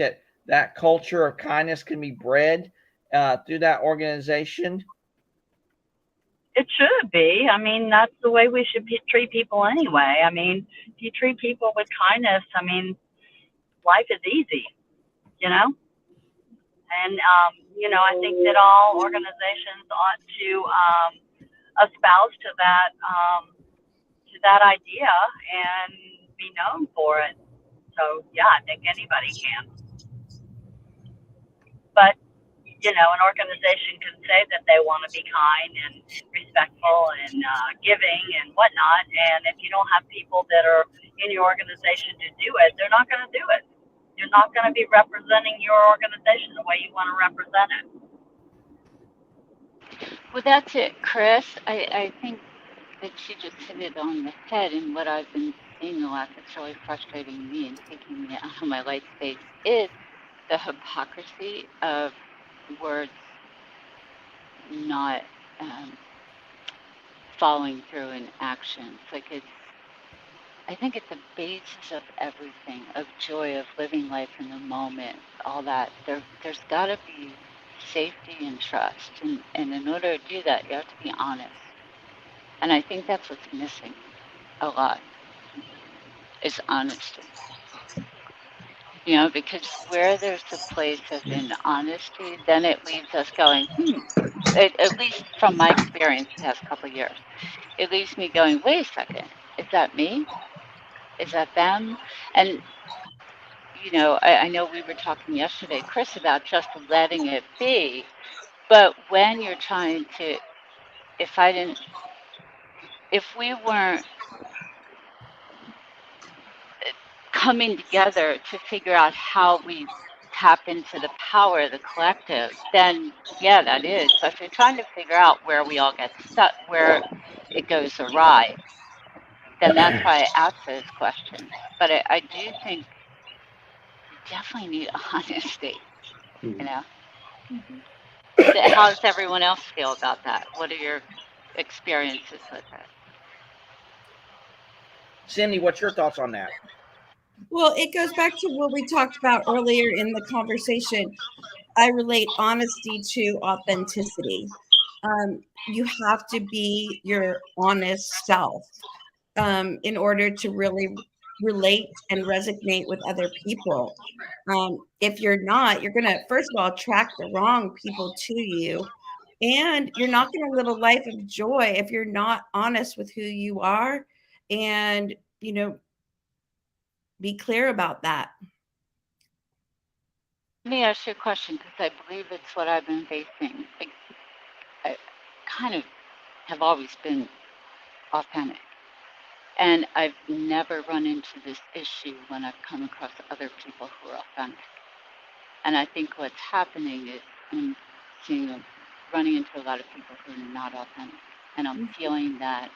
that culture of kindness can be bred through that organization? It should be. I mean, that's the way we should treat people anyway. I mean, if you treat people with kindness, I mean, life is easy, you know? And, I think that all organizations ought to espouse to that idea and be known for it. So, yeah, I think anybody can. But an organization can say that they want to be kind and respectful and giving and whatnot. And if you don't have people that are in your organization to do it, they're not going to do it. You're not going to be representing your organization the way you want to represent it. Well, that's it, Chris. I think that you just hit it on the head. And what I've been seeing a lot that's really frustrating me and taking me out of my light space is the hypocrisy of words not following through in actions. Like I think at the basis of everything, of joy, of living life in the moment, all that, there's got to be safety and trust. And in order to do that, you have to be honest. And I think that's what's missing a lot, is honesty. Because where there's a place of honesty, then it leaves us going, at least from my experience the past couple of years, it leaves me going, wait a second, is that me? Is that them? And, I know we were talking yesterday, Chris, about just letting it be. But when you're trying to, if we weren't coming together to figure out how we tap into the power of the collective, then yeah, that is. But if you're trying to figure out where we all get stuck, where it goes awry, then that's why I ask those questions. But I do think we definitely need honesty, you know. How does everyone else feel about that? What are your experiences with it? Cindy, what's your thoughts on that? Well, it goes back to what we talked about earlier in the conversation. I relate honesty to authenticity. You have to be your honest self in order to really relate and resonate with other people. If you're not, you're going to, first of all, attract the wrong people to you. And you're not going to live a life of joy if you're not honest with who you are and, be clear about that. Let me ask you a question, because I believe it's what I've been facing. I kind of have always been authentic. And I've never run into this issue when I've come across other people who are authentic. And I think what's happening is I'm running into a lot of people who are not authentic. And I'm feeling that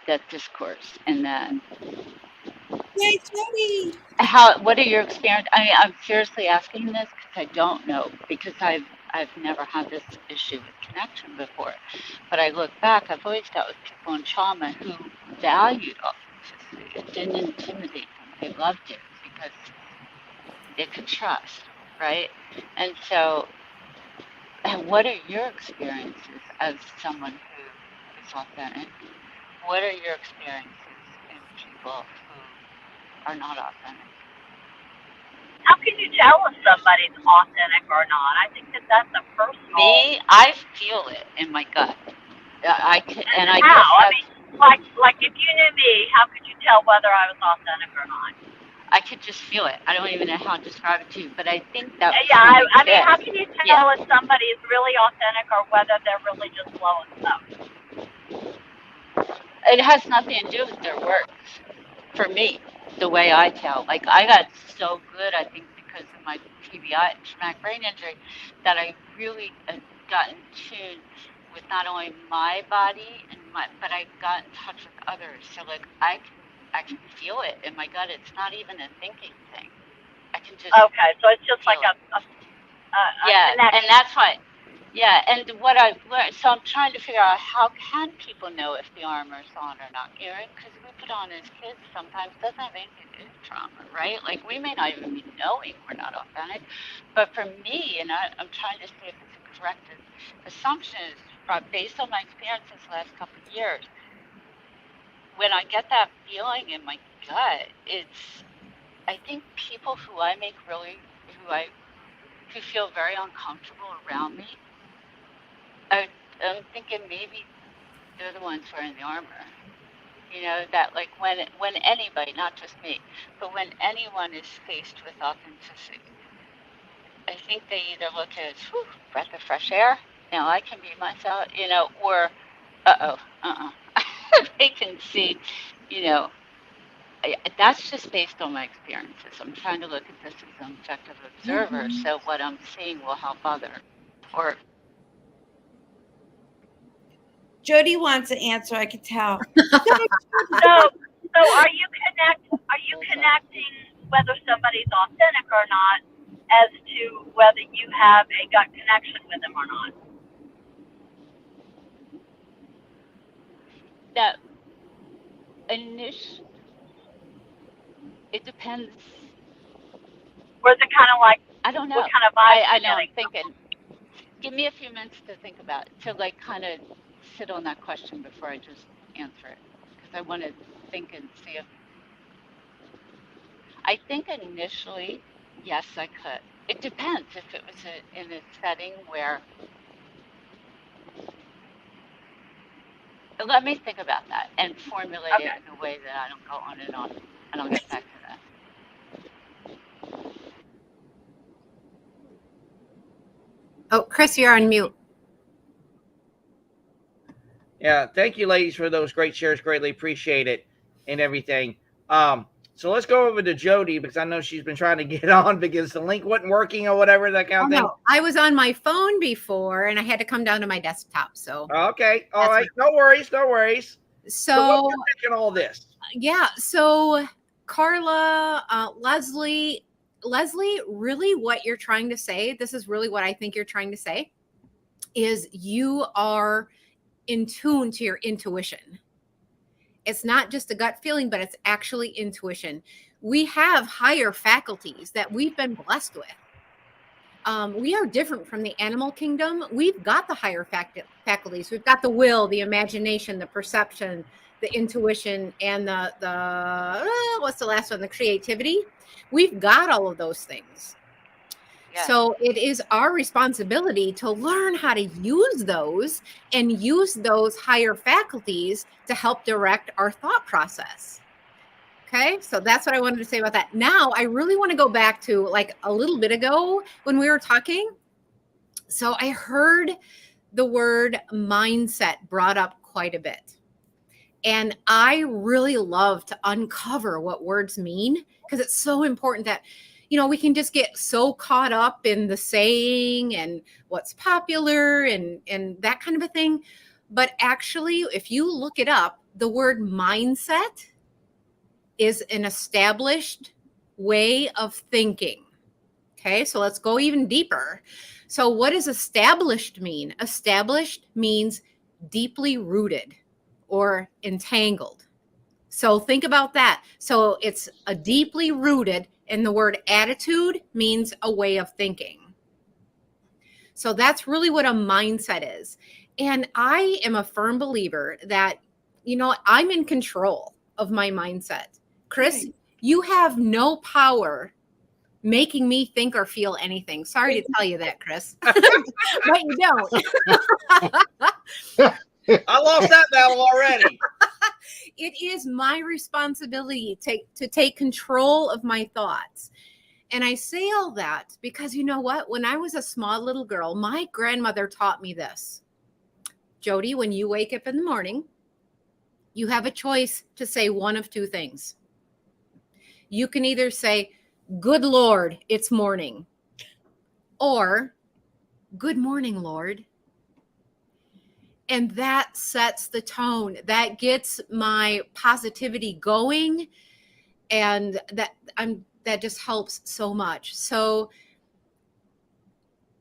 that discourse and that. Yay, Tony! What are your experience? I mean, I'm seriously asking this because I don't know, because I've never had this issue with connection before. But I look back, I've always dealt with people in trauma who valued authenticity. It didn't intimidate them. They loved it because they could trust, right? And so, what are your experiences as someone who is authentic? What are your experiences in people who are not authentic? How can you tell if somebody's authentic or not? I think that's a personal. Me, I feel it in my gut. I can, and I how? guess I mean, like if you knew me, how could you tell whether I was authentic or not? I could just feel it. I don't even know how to describe it to you, but I think that. Yeah, I mean, how can you tell if somebody is really authentic or whether they're really just blowing smoke? It has nothing to do with their works. For me, the way I tell, like I got so good, I think because of my TBI, traumatic brain injury, that I really got in tune with not only my body but I got in touch with others. So like I can feel it in my gut. It's not even a thinking thing. I can just Okay, so it's just like feel it. a Yeah, and connection. that's what. Yeah, and what I've learned, so I'm trying to figure out how can people know if the armor's on or not, because we put on as kids sometimes doesn't have anything to do with trauma, right? Like we may not even be knowing we're not authentic, but for me, and I'm trying to see if it's a correct assumption, is based on my experiences the last couple of years, when I get that feeling in my gut, I think people who I make really, who feel very uncomfortable around me, I'm thinking maybe they're the ones wearing the armor. That like when anybody, not just me, but when anyone is faced with authenticity, I think they either look at it as, whew, breath of fresh air. Now I can be myself, or they can see, you know, that's just based on my experiences. I'm trying to look at this as an objective observer, so what I'm seeing will help others. Or Jody wants to answer. I can tell. So are you connecting whether somebody's authentic or not as to whether you have a gut connection with them or not? that it depends. Or is it kind of like I don't know. what kind of vibes I you're know. I'm getting? thinking. Give me a few minutes to think about it, to like kind of sit on that question before I just answer it, because I want to think and see if I think initially, yes, I could. It depends if it was in a setting where. Let me think about that and formulate it in a way that I don't go on, and I'll get back to that. Oh, Chris, you're on mute. Yeah, thank you, ladies, for those great shares. Greatly appreciate it and everything. So let's go over to Jody, because I know she's been trying to get on because the link wasn't working or whatever, that kind of thing. No, I was on my phone before and I had to come down to my desktop. So Okay, all right, no worries, no worries. So what you're thinking all this? Yeah, so Carla, Leslie, really what you're trying to say, this is really what I think you're trying to say, is you are in tune to your intuition. It's not just a gut feeling, but it's actually intuition. We have higher faculties that we've been blessed with. We are different from the animal kingdom. We've got the higher faculties. We've got the will, the imagination, the perception, the intuition, and what's the last one? The creativity. We've got all of those things. Yeah. So it is our responsibility to learn how to use those and use those higher faculties to help direct our thought process. Okay, so that's what I wanted to say about that. Now, I really want to go back to like a little bit ago when we were talking. So I heard the word mindset brought up quite a bit. And I really love to uncover what words mean, because it's so important that, we can just get so caught up in the saying and what's popular and that kind of a thing. But actually, if you look it up, the word mindset is an established way of thinking. Okay, so let's go even deeper. So what does established mean? Established means deeply rooted or entangled. So think about that. So it's a deeply rooted, and the word attitude means a way of thinking. So that's really what a mindset is. And I am a firm believer that, I'm in control of my mindset. Chris, you have no power making me think or feel anything. Sorry to tell you that, Chris. But you don't. I lost that battle already. It is my responsibility to take control of my thoughts. And I say all that because you know what? When I was a small little girl, my grandmother taught me this. Jody, when you wake up in the morning, you have a choice to say one of two things. You can either say, "Good Lord, it's morning," or "Good morning, Lord." And that sets the tone. That gets my positivity going. And that just helps so much. So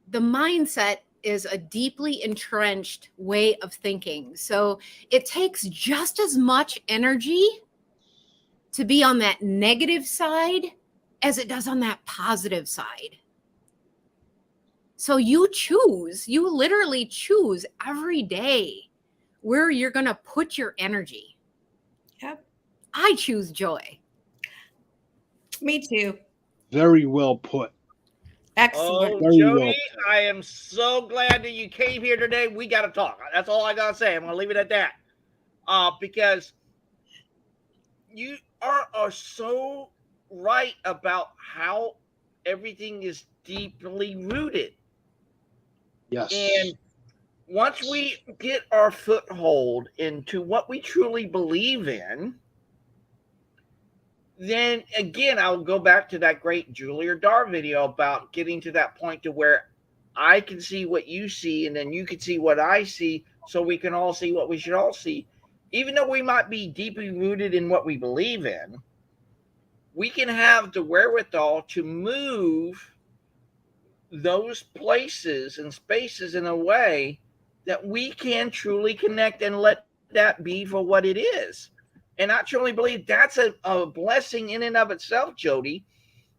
the mindset is a deeply entrenched way of thinking. So it takes just as much energy to be on that negative side as it does on that positive side. So you literally choose every day where you're going to put your energy. Yep. I choose joy. Me too. Very well put. Excellent. Oh, Very well Jody, I am so glad that you came here today. We got to talk. That's all I got to say. I'm going to leave it at that. Because you are so right about how everything is deeply rooted. Yes. And once we get our foothold into what we truly believe in, then again, I'll go back to that great Julia Dar video about getting to that point to where I can see what you see and then you can see what I see, so we can all see what we should all see. Even though we might be deeply rooted in what we believe in, we can have the wherewithal to move those places and spaces in a way that we can truly connect and let that be for what it is. And I truly believe that's a blessing in and of itself, Jody,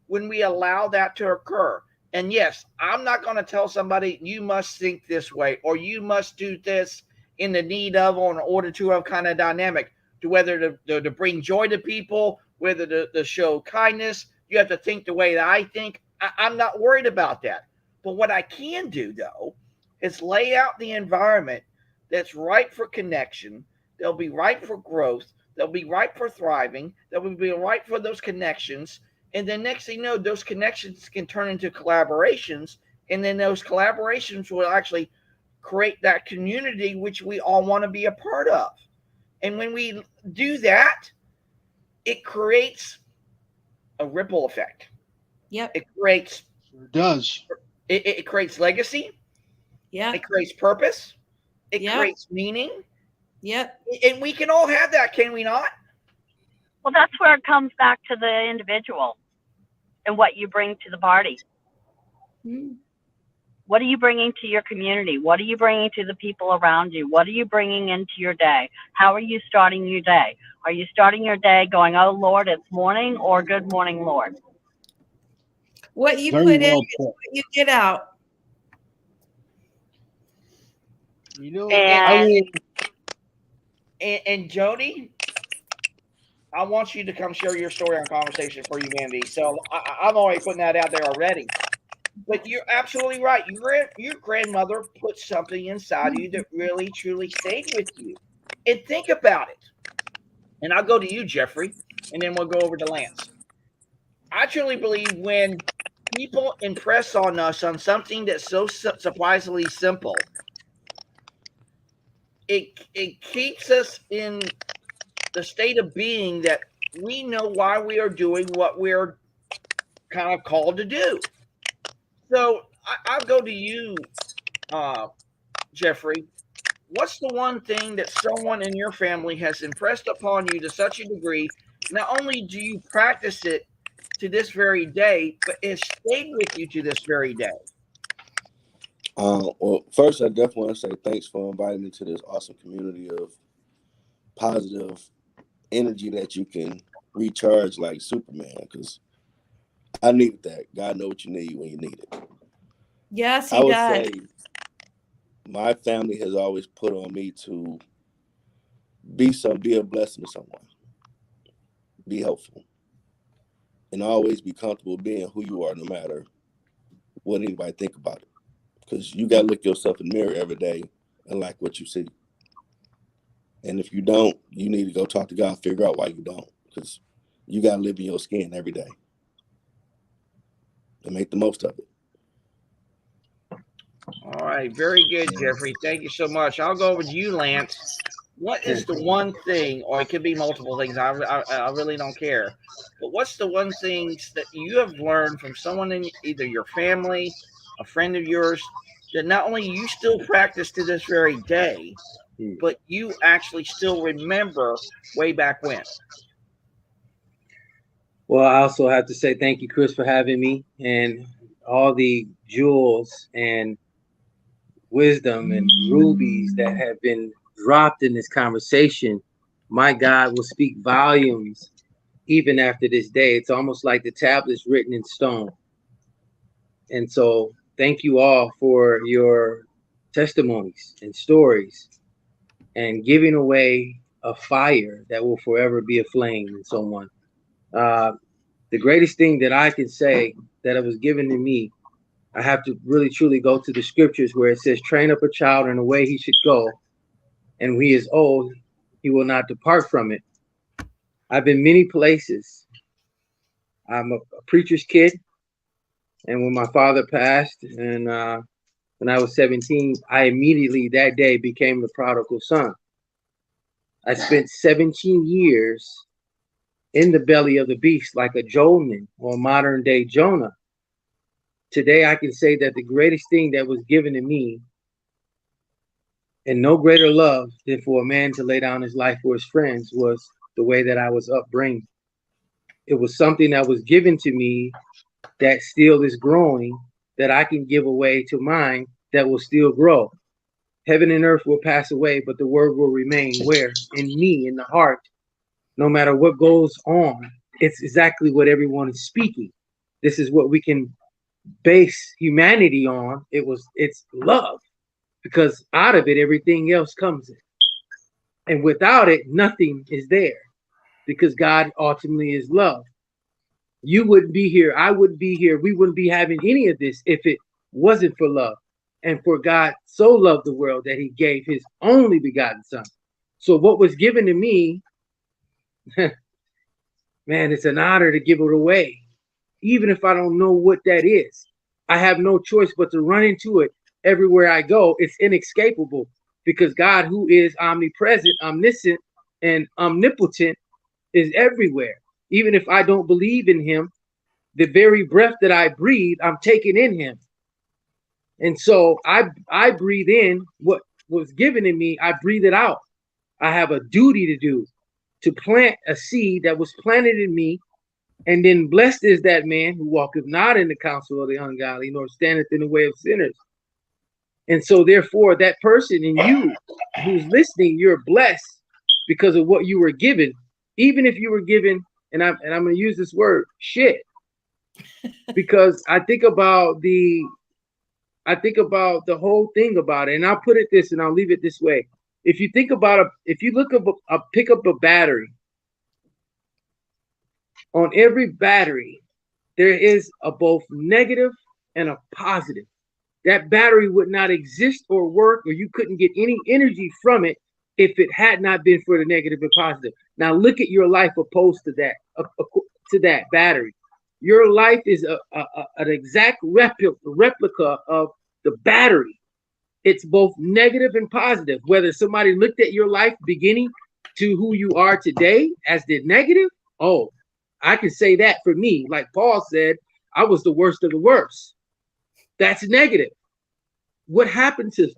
when we allow that to occur. And yes, I'm not going to tell somebody you must think this way or you must do this in the need of or in order to have kind of dynamic to whether to bring joy to people, whether to show kindness. You have to think the way that I think. I'm not worried about that. But what I can do, though, is lay out the environment that's right for connection. They'll be right for growth. They'll be right for thriving. They'll be right for those connections. And then next thing you know, those connections can turn into collaborations. And then those collaborations will actually create that community which we all want to be a part of. And when we do that, it creates a ripple effect. Yep. It creates Sure does. it creates legacy. Yep. It creates purpose. It Yep. creates meaning. Yep. And we can all have that, can we not? Well, that's where it comes back to the individual and what you bring to the party. Mm. What are you bringing to your community? What are you bringing to the people around you? What are you bringing into your day? How are you starting your day? Are you starting your day going, oh, Lord, it's morning, or good morning, Lord? What you Very put in well is put. what you get out. You know, And And Jody, I want you to come share your story on Conversation for Humanity. So I'm already putting that out there already. But you're absolutely right. Your grandmother put something inside of you that really, truly stayed with you. And think about it. And I'll go to you, Jeffrey, and then we'll go over to Lance. I truly believe when people impress on us on something that's so surprisingly simple, it keeps us in the state of being that we know why we are doing what we're kind of called to do. So I'll go to you, Jeffrey. What's the one thing that someone in your family has impressed upon you to such a degree? Not only do you practice it to this very day, but it stayed with you to this very day. Well, first, I definitely want to say thanks for inviting me to this awesome community of positive energy that you can recharge like Superman, because I needed that. God knows what you need when you need it. Yes, I he would does. say my family has always put on me to be a blessing to someone, be helpful, and always be comfortable being who you are, no matter what anybody think about it. Because you got to look yourself in the mirror every day and like what you see. And if you don't, you need to go talk to God, figure out why you don't. Because you got to live in your skin every day and make the most of it. All right, very good, Jeffrey. Thank you so much. I'll go over to you, Lance. What is the one thing, or it could be multiple things, I really don't care, but what's the one thing that you have learned from someone in either your family, a friend of yours, that not only you still practice to this very day, but you actually still remember way back when? Well, I also have to say thank you, Chris, for having me, and all the jewels and wisdom and rubies that have been dropped in this conversation. My God will speak volumes even after this day. It's almost like the tablets written in stone. And so thank you all for your testimonies and stories and giving away a fire that will forever be a flame in someone. The greatest thing that I can say that it was given to me, I have to really truly go to the scriptures where it says, train up a child in the way he should go, and when he is old, he will not depart from it. I've been many places. I'm a preacher's kid, and when my father passed, and when I was 17, I immediately that day became the prodigal son. I spent 17 years in the belly of the beast like a Jonan or modern day Jonah. Today, I can say that the greatest thing that was given to me, and no greater love than for a man to lay down his life for his friends, was the way that I was upbringing. It was something that was given to me that still is growing, that I can give away to mine that will still grow. Heaven and earth will pass away, but the word will remain where? In me, in the heart. No matter what goes on, it's exactly what everyone is speaking. This is what we can base humanity on. It's love, because out of it everything else comes in, and without it nothing is there, because God ultimately is love. You wouldn't be here, I wouldn't be here, we wouldn't be having any of this if it wasn't for love. And for God so loved the world that he gave his only begotten son. So what was given to me, man, it's an honor to give it away, even if I don't know what that is. I have no choice but to run into it everywhere I go. It's inescapable, because God, who is omnipresent, omniscient, and omnipotent, is everywhere. Even if I don't believe in him, the very breath that I breathe, I'm taking in him. And so I breathe in what was given in me, I breathe it out. I have a duty to do, to plant a seed that was planted in me. And then blessed is that man who walketh not in the counsel of the ungodly, nor standeth in the way of sinners. And so therefore, that person in you who's listening, you're blessed because of what you were given. Even if you were given, and I'm going to use this word, shit, because I think about the whole thing about it. And I'll put it this, and I'll leave it this way. If you think about if you look up pick up a battery, on every battery, there is a both negative and a positive. That battery would not exist or work, or you couldn't get any energy from it if it had not been for the negative and positive. Now look at your life opposed to that battery. Your life is an exact replica of the battery. It's both negative and positive. Whether somebody looked at your life beginning to who you are today as the negative, oh, I can say that for me. Like Paul said, I was the worst of the worst. That's negative. What happened to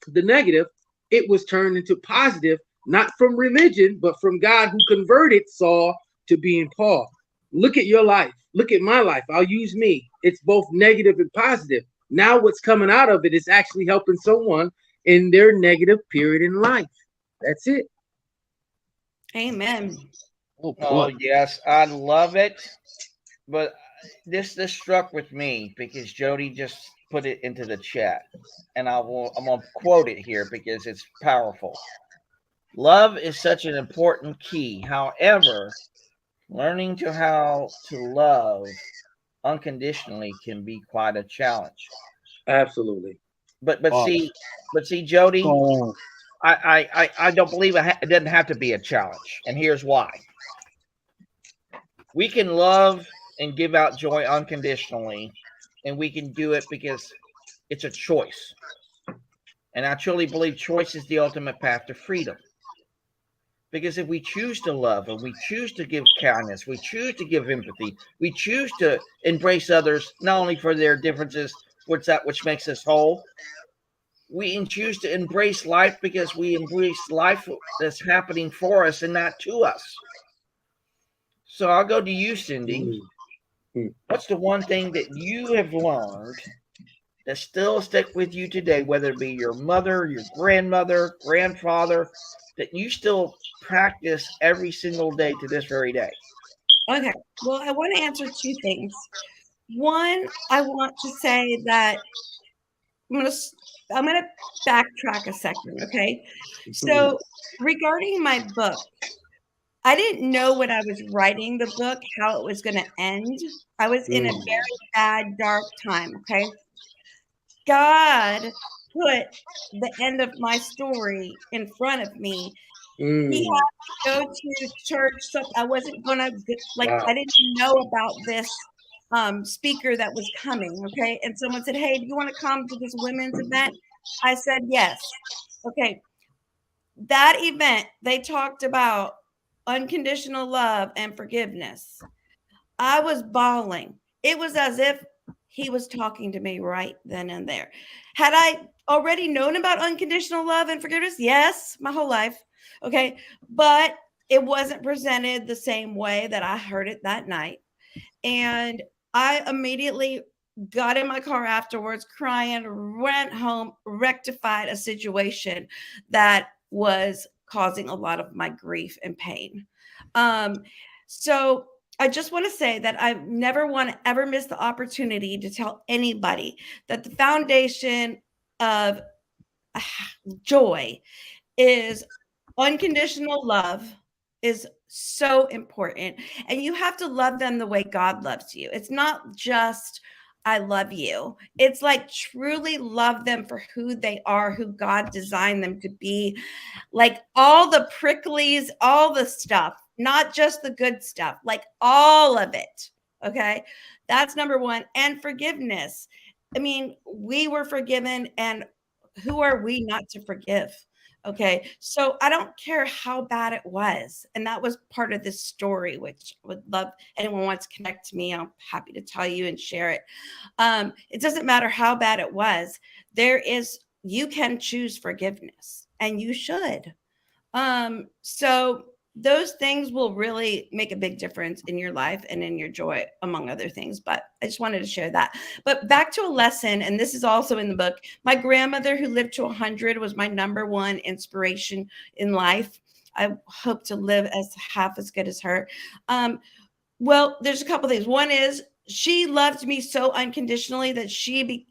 the negative? It was turned into positive, not from religion, but from God, who converted Saul to being Paul. Look at your life. Look at my life. I'll use me. It's both negative and positive. Now what's coming out of it is actually helping someone in their negative period in life. That's it. Amen. Oh yes, I love it. But this struck with me because Jody just put it into the chat, and I'm gonna quote it here because it's powerful. Love is such an important key. However, learning how to love unconditionally can be quite a challenge. Absolutely. But see, Jody, I don't believe it doesn't have to be a challenge, and here's why. We can love and give out joy unconditionally, and we can do it because it's a choice. And I truly believe choice is the ultimate path to freedom. Because if we choose to love and we choose to give kindness, we choose to give empathy, we choose to embrace others, not only for their differences, which makes us whole, we choose to embrace life because we embrace life that's happening for us and not to us. So I'll go to you, Cindy. What's the one thing that you have learned that still stick with you today, whether it be your mother, your grandmother, grandfather, that you still practice every single day to this very day? Okay. Well, I want to answer two things. One, I want to say that I'm gonna backtrack a second, okay? So regarding my book, I didn't know when I was writing the book how it was gonna end. I was in a very bad, dark time, okay? God put the end of my story in front of me. He had to go to church, so I wasn't gonna I didn't know about this speaker that was coming, okay? And someone said, "Hey, do you want to come to this women's event?" I said, "Yes." Okay. That event, they talked about unconditional love and forgiveness. I was bawling. It was as if he was talking to me right then and there. Had I already known about unconditional love and forgiveness? Yes, my whole life. Okay. But it wasn't presented the same way that I heard it that night. And I immediately got in my car afterwards, crying, went home, rectified a situation that was causing a lot of my grief and pain. So I just want to say that I never want to ever miss the opportunity to tell anybody that the foundation of joy is unconditional love is so important, and you have to love them the way God loves you. It's not just I love you. It's like truly love them for who they are, who God designed them to be. Like all the pricklies, all the stuff, not just the good stuff, like all of it. Okay? That's number 1. And forgiveness. I mean, we were forgiven, and who are we not to forgive? Okay. So I don't care how bad it was. And that was part of this story, which I would love anyone wants to connect to me. I'm happy to tell you and share it. It doesn't matter how bad it was. You can choose forgiveness, and you should. So those things will really make a big difference in your life and in your joy, among other things. But I just wanted to share that. But back to a lesson, and this is also in the book. My grandmother, who lived to 100, was my number one inspiration in life. I hope to live half as good as her. Well, there's a couple things. One is she loved me so unconditionally that she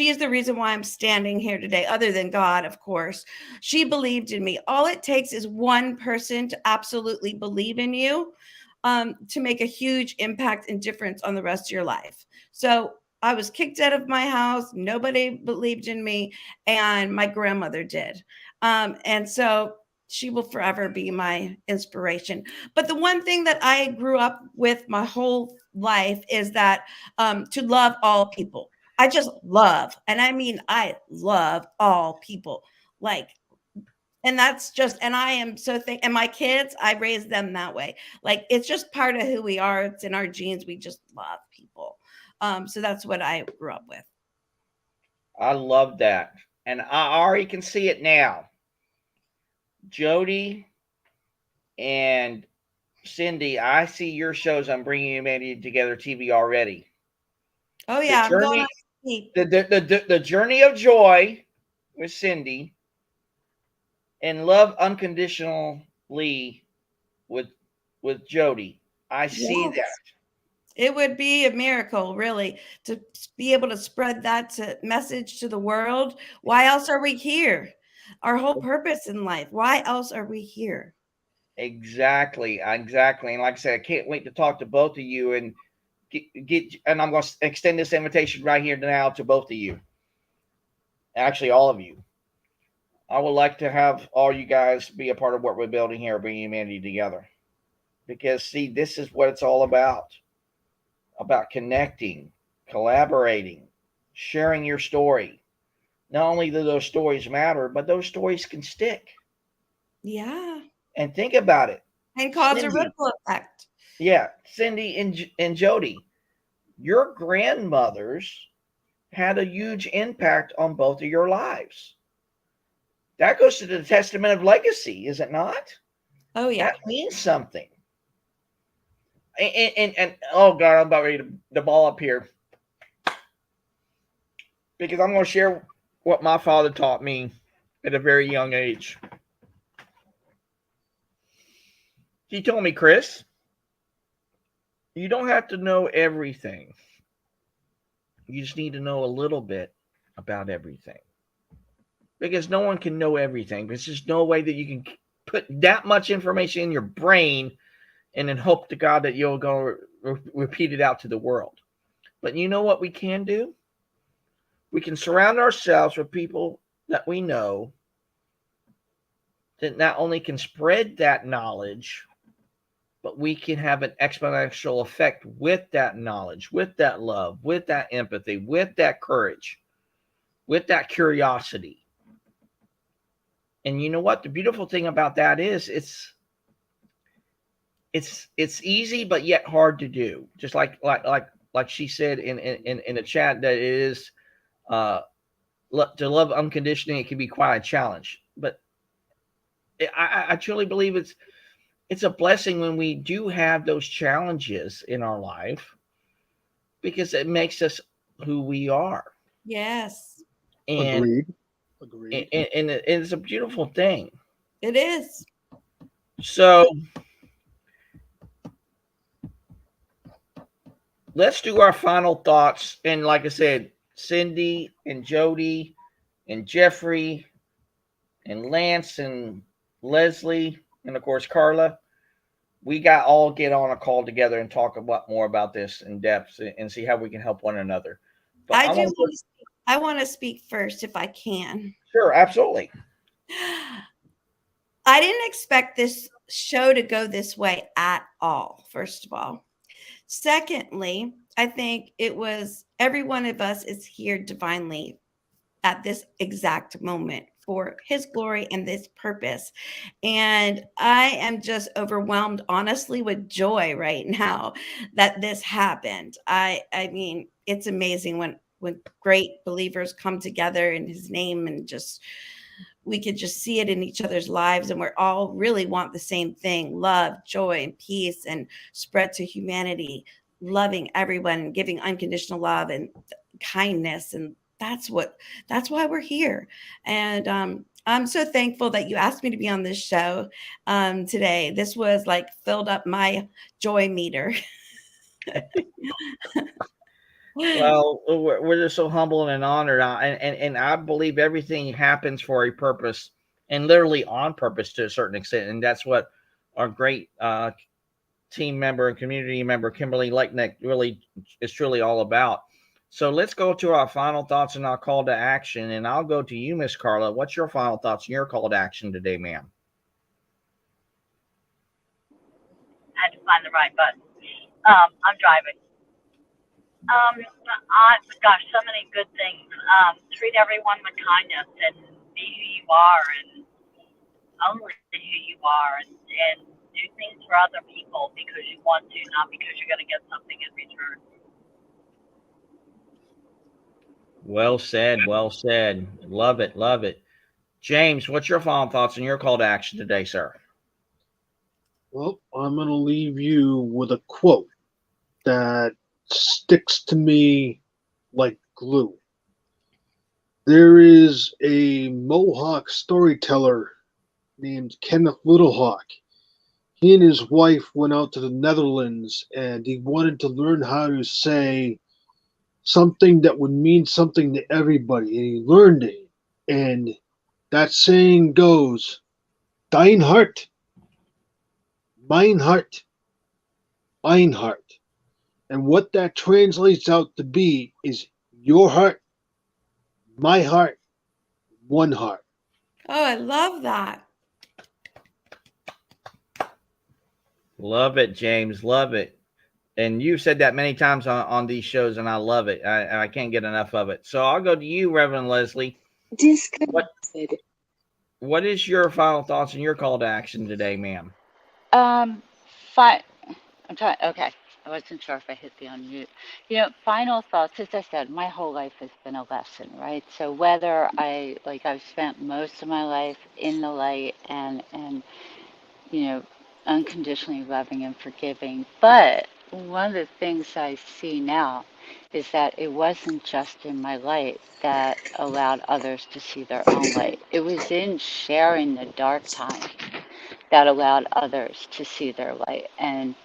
is the reason why I'm standing here today, other than God, of course. She believed in me. All it takes is one person to absolutely believe in you, to make a huge impact and difference on the rest of your life. So I was kicked out of my house. Nobody believed in me, and my grandmother did. And so she will forever be my inspiration. But the one thing that I grew up with my whole life is that to love all people. I just love, and I mean, I love all people. Like, and that's just, and I am so and my kids, I raised them that way. Like, it's just part of who we are. It's in our genes. We just love people. So that's what I grew up with. I love that. And I already can see it now. Jody and Cindy, I see your shows on Bringing Humanity Together TV already. Oh yeah, the journey, the journey of joy with Cindy, and love unconditionally with Jody. I see that. It would be a miracle, really, to be able to spread that message to the world. Why else are we here? Our whole purpose in life. Why else are we here? Exactly. And like I said, I can't wait to talk to both of you and and I'm going to extend this invitation right here now to both of you. Actually, all of you. I would like to have all you guys be a part of what we're building here, Bringing Humanity Together. Because, see, this is what it's all about connecting, collaborating, sharing your story. Not only do those stories matter, but those stories can stick. Yeah. And think about it. And cause a ripple effect. Yeah. Cindy and Jody, your grandmothers had a huge impact on both of your lives. that goes to the testament of legacy, is it not? Oh yeah. That means something. And oh God, I'm about ready to ball up here, because I'm going to share what my father taught me at a very young age. He told me, Chris, you don't have to know everything. You just need to know a little bit about everything. Because no one can know everything. There's just no way that you can put that much information in your brain and then hope to God that you'll go repeat it out to the world. But you know what we can do? We can surround ourselves with people that we know that not only can spread that knowledge, but we can have an exponential effect with that knowledge, with that love, with that empathy, with that courage, with that curiosity. And you know what? The beautiful thing about that is it's easy, but yet hard to do. Just like she said in the chat, that it is to love unconditionally. It can be quite a challenge, but I truly believe it's a blessing when we do have those challenges in our life, because it makes us who we are. Yes. And Agreed. And it's a beautiful thing. It is. So let's do our final thoughts. And like I said, Cindy and Jody and Jeffrey and Lance and Leslie and of course Carla, we got all get on a call together and talk about more about this in depth and see how we can help one another. But I want to speak first if I can. Sure, absolutely. I didn't expect this show to go this way at all, first of all. Secondly, I think it was every one of us is here divinely at this exact moment for his glory and this purpose. And I am just overwhelmed, honestly, with joy right now that this happened. I mean, it's amazing when great believers come together in his name, and just we could just see it in each other's lives, and we're all really want the same thing: love, joy, and peace, and spread to humanity, loving everyone, giving unconditional love and kindness. And that's why we're here. And I'm so thankful that you asked me to be on this show today. This was like filled up my joy meter. Well, we're just so humble and honored, and I believe everything happens for a purpose, and literally on purpose to a certain extent, and that's what our great team member and community member Kimberly Lecknick really is truly all about. So let's go to our final thoughts and our call to action, and I'll go to you, Miss Carla. What's your final thoughts and your call to action today, ma'am? I had to find the right button. I'm driving. Gosh, so many good things. Treat everyone with kindness and be who you are and only who you are, and do things for other people because you want to, not because you're going to get something in return. Well said. Well said. Love it. Love it. James, what's your final thoughts and your call to action today, sir? Well, I'm going to leave you with a quote that sticks to me like glue. There is a Mohawk storyteller named Kenneth Littlehawk. He and his wife went out to the Netherlands, and he wanted to learn how to say something that would mean something to everybody, and he learned it. And that saying goes, "Dein Hart, mein Hart, ein Hart." And what that translates out to be is your heart, my heart, one heart. Oh, I love that. Love it, James. Love it. And you've said that many times on these shows, and I love it. I can't get enough of it. So I'll go to you, Reverend Leslie. What is your final thoughts and your call to action today, ma'am? Fine. I'm trying. Okay. wasn't sure if I hit the unmute. You know, final thoughts. As I said, my whole life has been a lesson, right? So whether I've spent most of my life in the light and you know, unconditionally loving and forgiving. But one of the things I see now is that it wasn't just in my light that allowed others to see their own light. It was in sharing the dark time that allowed others to see their light. And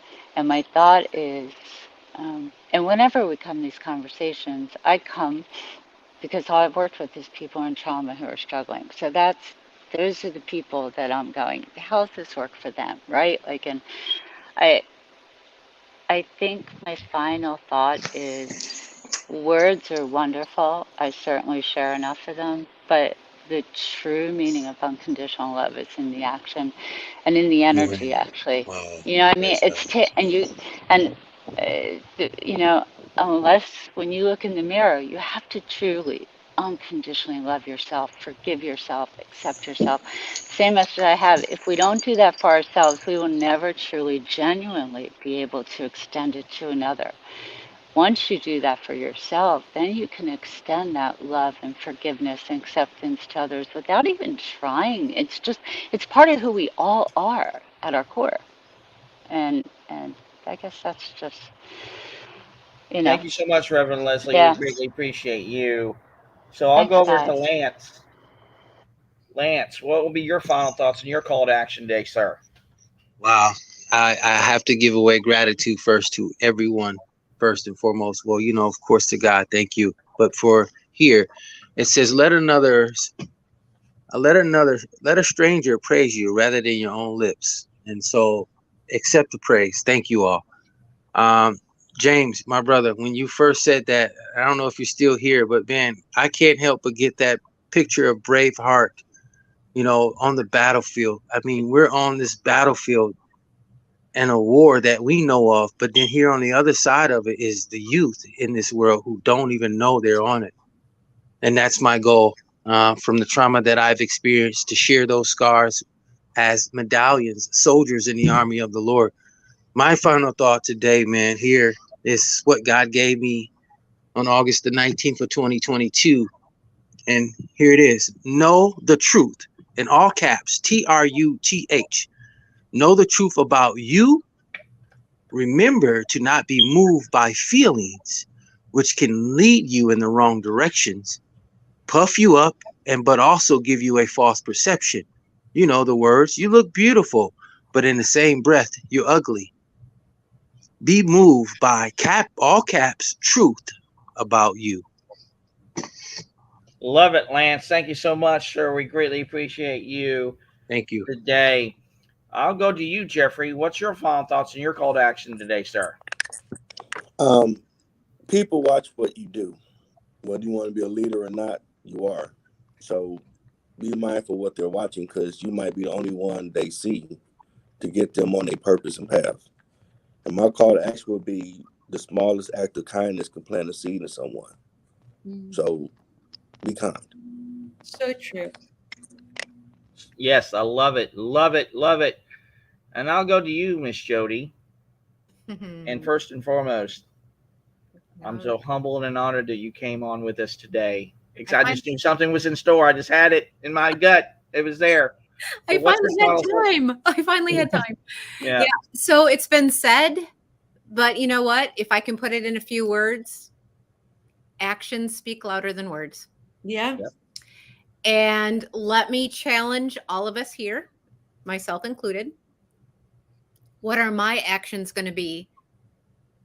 my thought is, and whenever we come to these conversations, I come because all I've worked with is people in trauma who are struggling. So those are the people that I'm going, how does this work for them, right? Like, and I I think my final thought is words are wonderful. I certainly share enough of them, but the true meaning of unconditional love is in the action and in the energy, actually. Wow. You know what I mean? And you know, unless when you look in the mirror, you have to truly unconditionally love yourself, forgive yourself, accept yourself. Same message I have. If we don't do that for ourselves, we will never truly, genuinely be able to extend it to another. Once you do that for yourself, then you can extend that love and forgiveness and acceptance to others without even trying. It's part of who we all are at our core. And I guess that's just, you know, Thank you so much, Reverend Leslie. We yeah. greatly appreciate you. So I'll Thanks, go over to guys. Lance. Lance, what will be your final thoughts and your call to action today, sir? Wow. I have to give away gratitude first to everyone, first and foremost. Well, you know, of course, to God, thank you. But for here, it says, let a stranger praise you rather than your own lips. And so accept the praise. Thank you all. James, my brother, when you first said that, I don't know if you're still here, but man, I can't help but get that picture of Braveheart, you know, on the battlefield. I mean, we're on this battlefield and a war that we know of, but then here on the other side of it is the youth in this world who don't even know they're on it. And that's my goal, from the trauma that I've experienced, to share those scars as medallions, soldiers in the army of the Lord. My final thought today, man, here is what God gave me on August the 19th of 2022. And here it is. Know the truth, in all caps, TRUTH. Know the truth about you. Remember to not be moved by feelings, which can lead you in the wrong directions, puff you up, but also give you a false perception. You know the words, you look beautiful, but in the same breath, you're ugly. Be moved by all caps, truth about you. Love it, Lance. Thank you so much, sir. We greatly appreciate you Thank you. today. I'll go to you, Jeffrey. What's your final thoughts and your call to action today, sir? People watch what you do. Whether you want to be a leader or not, you are. So be mindful of what they're watching, because you might be the only one they see to get them on a purpose and path. And my call to action would be the smallest act of kindness can plant a seed in someone. So be kind. So true. Yes, I love it. Love it. Love it. And I'll go to you, Miss Jody. And first and foremost, I'm so humbled and honored that you came on with us today. Because I just knew something was in store. I just had it in my gut. It was there. I finally had time. Yeah. So it's been said, but you know what? If I can put it in a few words, actions speak louder than words. Yeah. Yep. And let me challenge all of us here, myself included. What are my actions going to be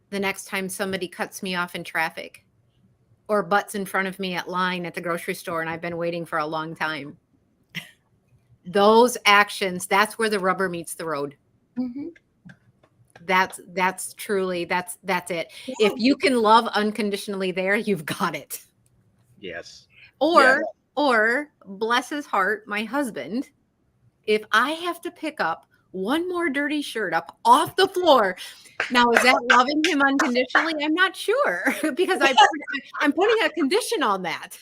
the next time somebody cuts me off in traffic or butts in front of me at line at the grocery store and I've been waiting for a long time? Those actions, that's where the rubber meets the road. Mm-hmm. That's truly, that's it. Yeah. If you can love unconditionally there, you've got it. Yes. Or bless his heart, my husband, if I have to pick up one more dirty shirt up off the floor, now is that loving him unconditionally? I'm not sure, because I'm putting a condition on that.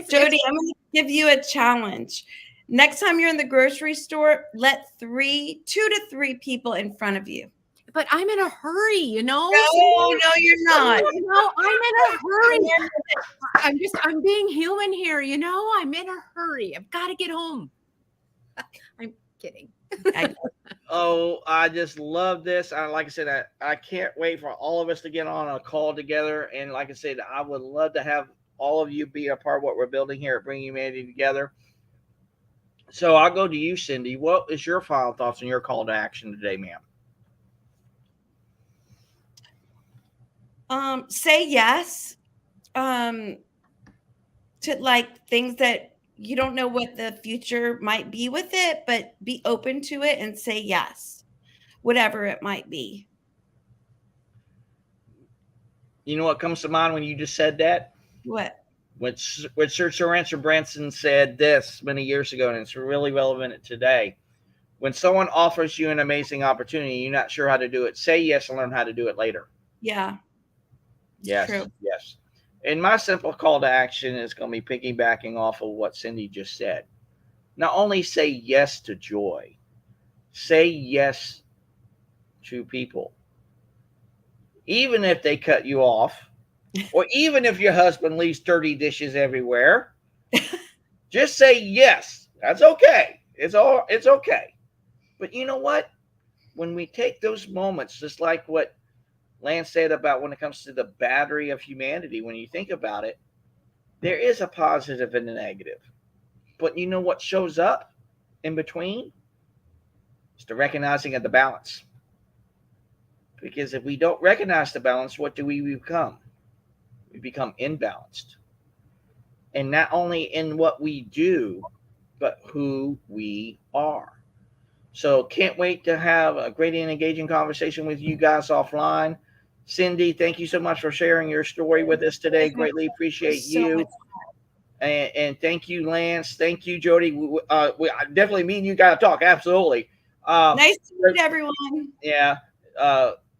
Jody, I'm going to give you a challenge. Next time you're in the grocery store, let 2 to 3 people in front of you. but I'm in a hurry, you know. No, you're not. No, I'm in a hurry. I'm being human here, you know. I'm in a hurry. I've got to get home. I'm kidding. Oh, I just love this. Like I said, I can't wait for all of us to get on a call together. And like I said, I would love to have all of you be a part of what we're building here at Bringing Humanity Together. So I'll go to you, Cindy. What is your final thoughts on your call to action today, ma'am? Say yes to like things that you don't know what the future might be with it, but be open to it and say yes, whatever it might be. You know what comes to mind when you just said that? What? When Sir Sir Branson said this many years ago, and it's really relevant today. When someone offers you an amazing opportunity, you're not sure how to do it, say yes and learn how to do it later. Yeah. Yes. True. Yes. And my simple call to action is going to be piggybacking off of what Cindy just said. Not only say yes to joy, say yes to people. Even if they cut you off, or even if your husband leaves dirty dishes everywhere, just say yes. That's okay. It's okay. But you know what? When we take those moments, just like what Lance said about when it comes to the battery of humanity, when you think about it, there is a positive and a negative. But you know what shows up in between? It's the recognizing of the balance. Because if we don't recognize the balance, what do we become? We become imbalanced. And not only in what we do, but who we are. So can't wait to have a great and engaging conversation with you guys offline. Cindy, thank you so much for sharing your story with us today. Greatly appreciate you. And thank you, Lance. Thank you, Jody. We definitely, me and you got to talk. Absolutely. Nice to meet everyone. Yeah.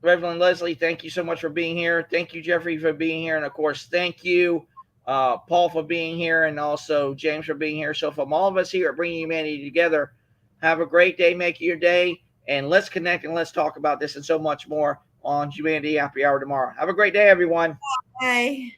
Reverend Leslie, thank you so much for being here. Thank you, Jeffrey, for being here. And of course, thank you, Paul, for being here, and also James for being here. So from all of us here at Bringing Humanity Together, have a great day. Make it your day. And let's connect and let's talk about this and so much more on Humanity Happy Hour tomorrow. Have a great day, everyone. Bye.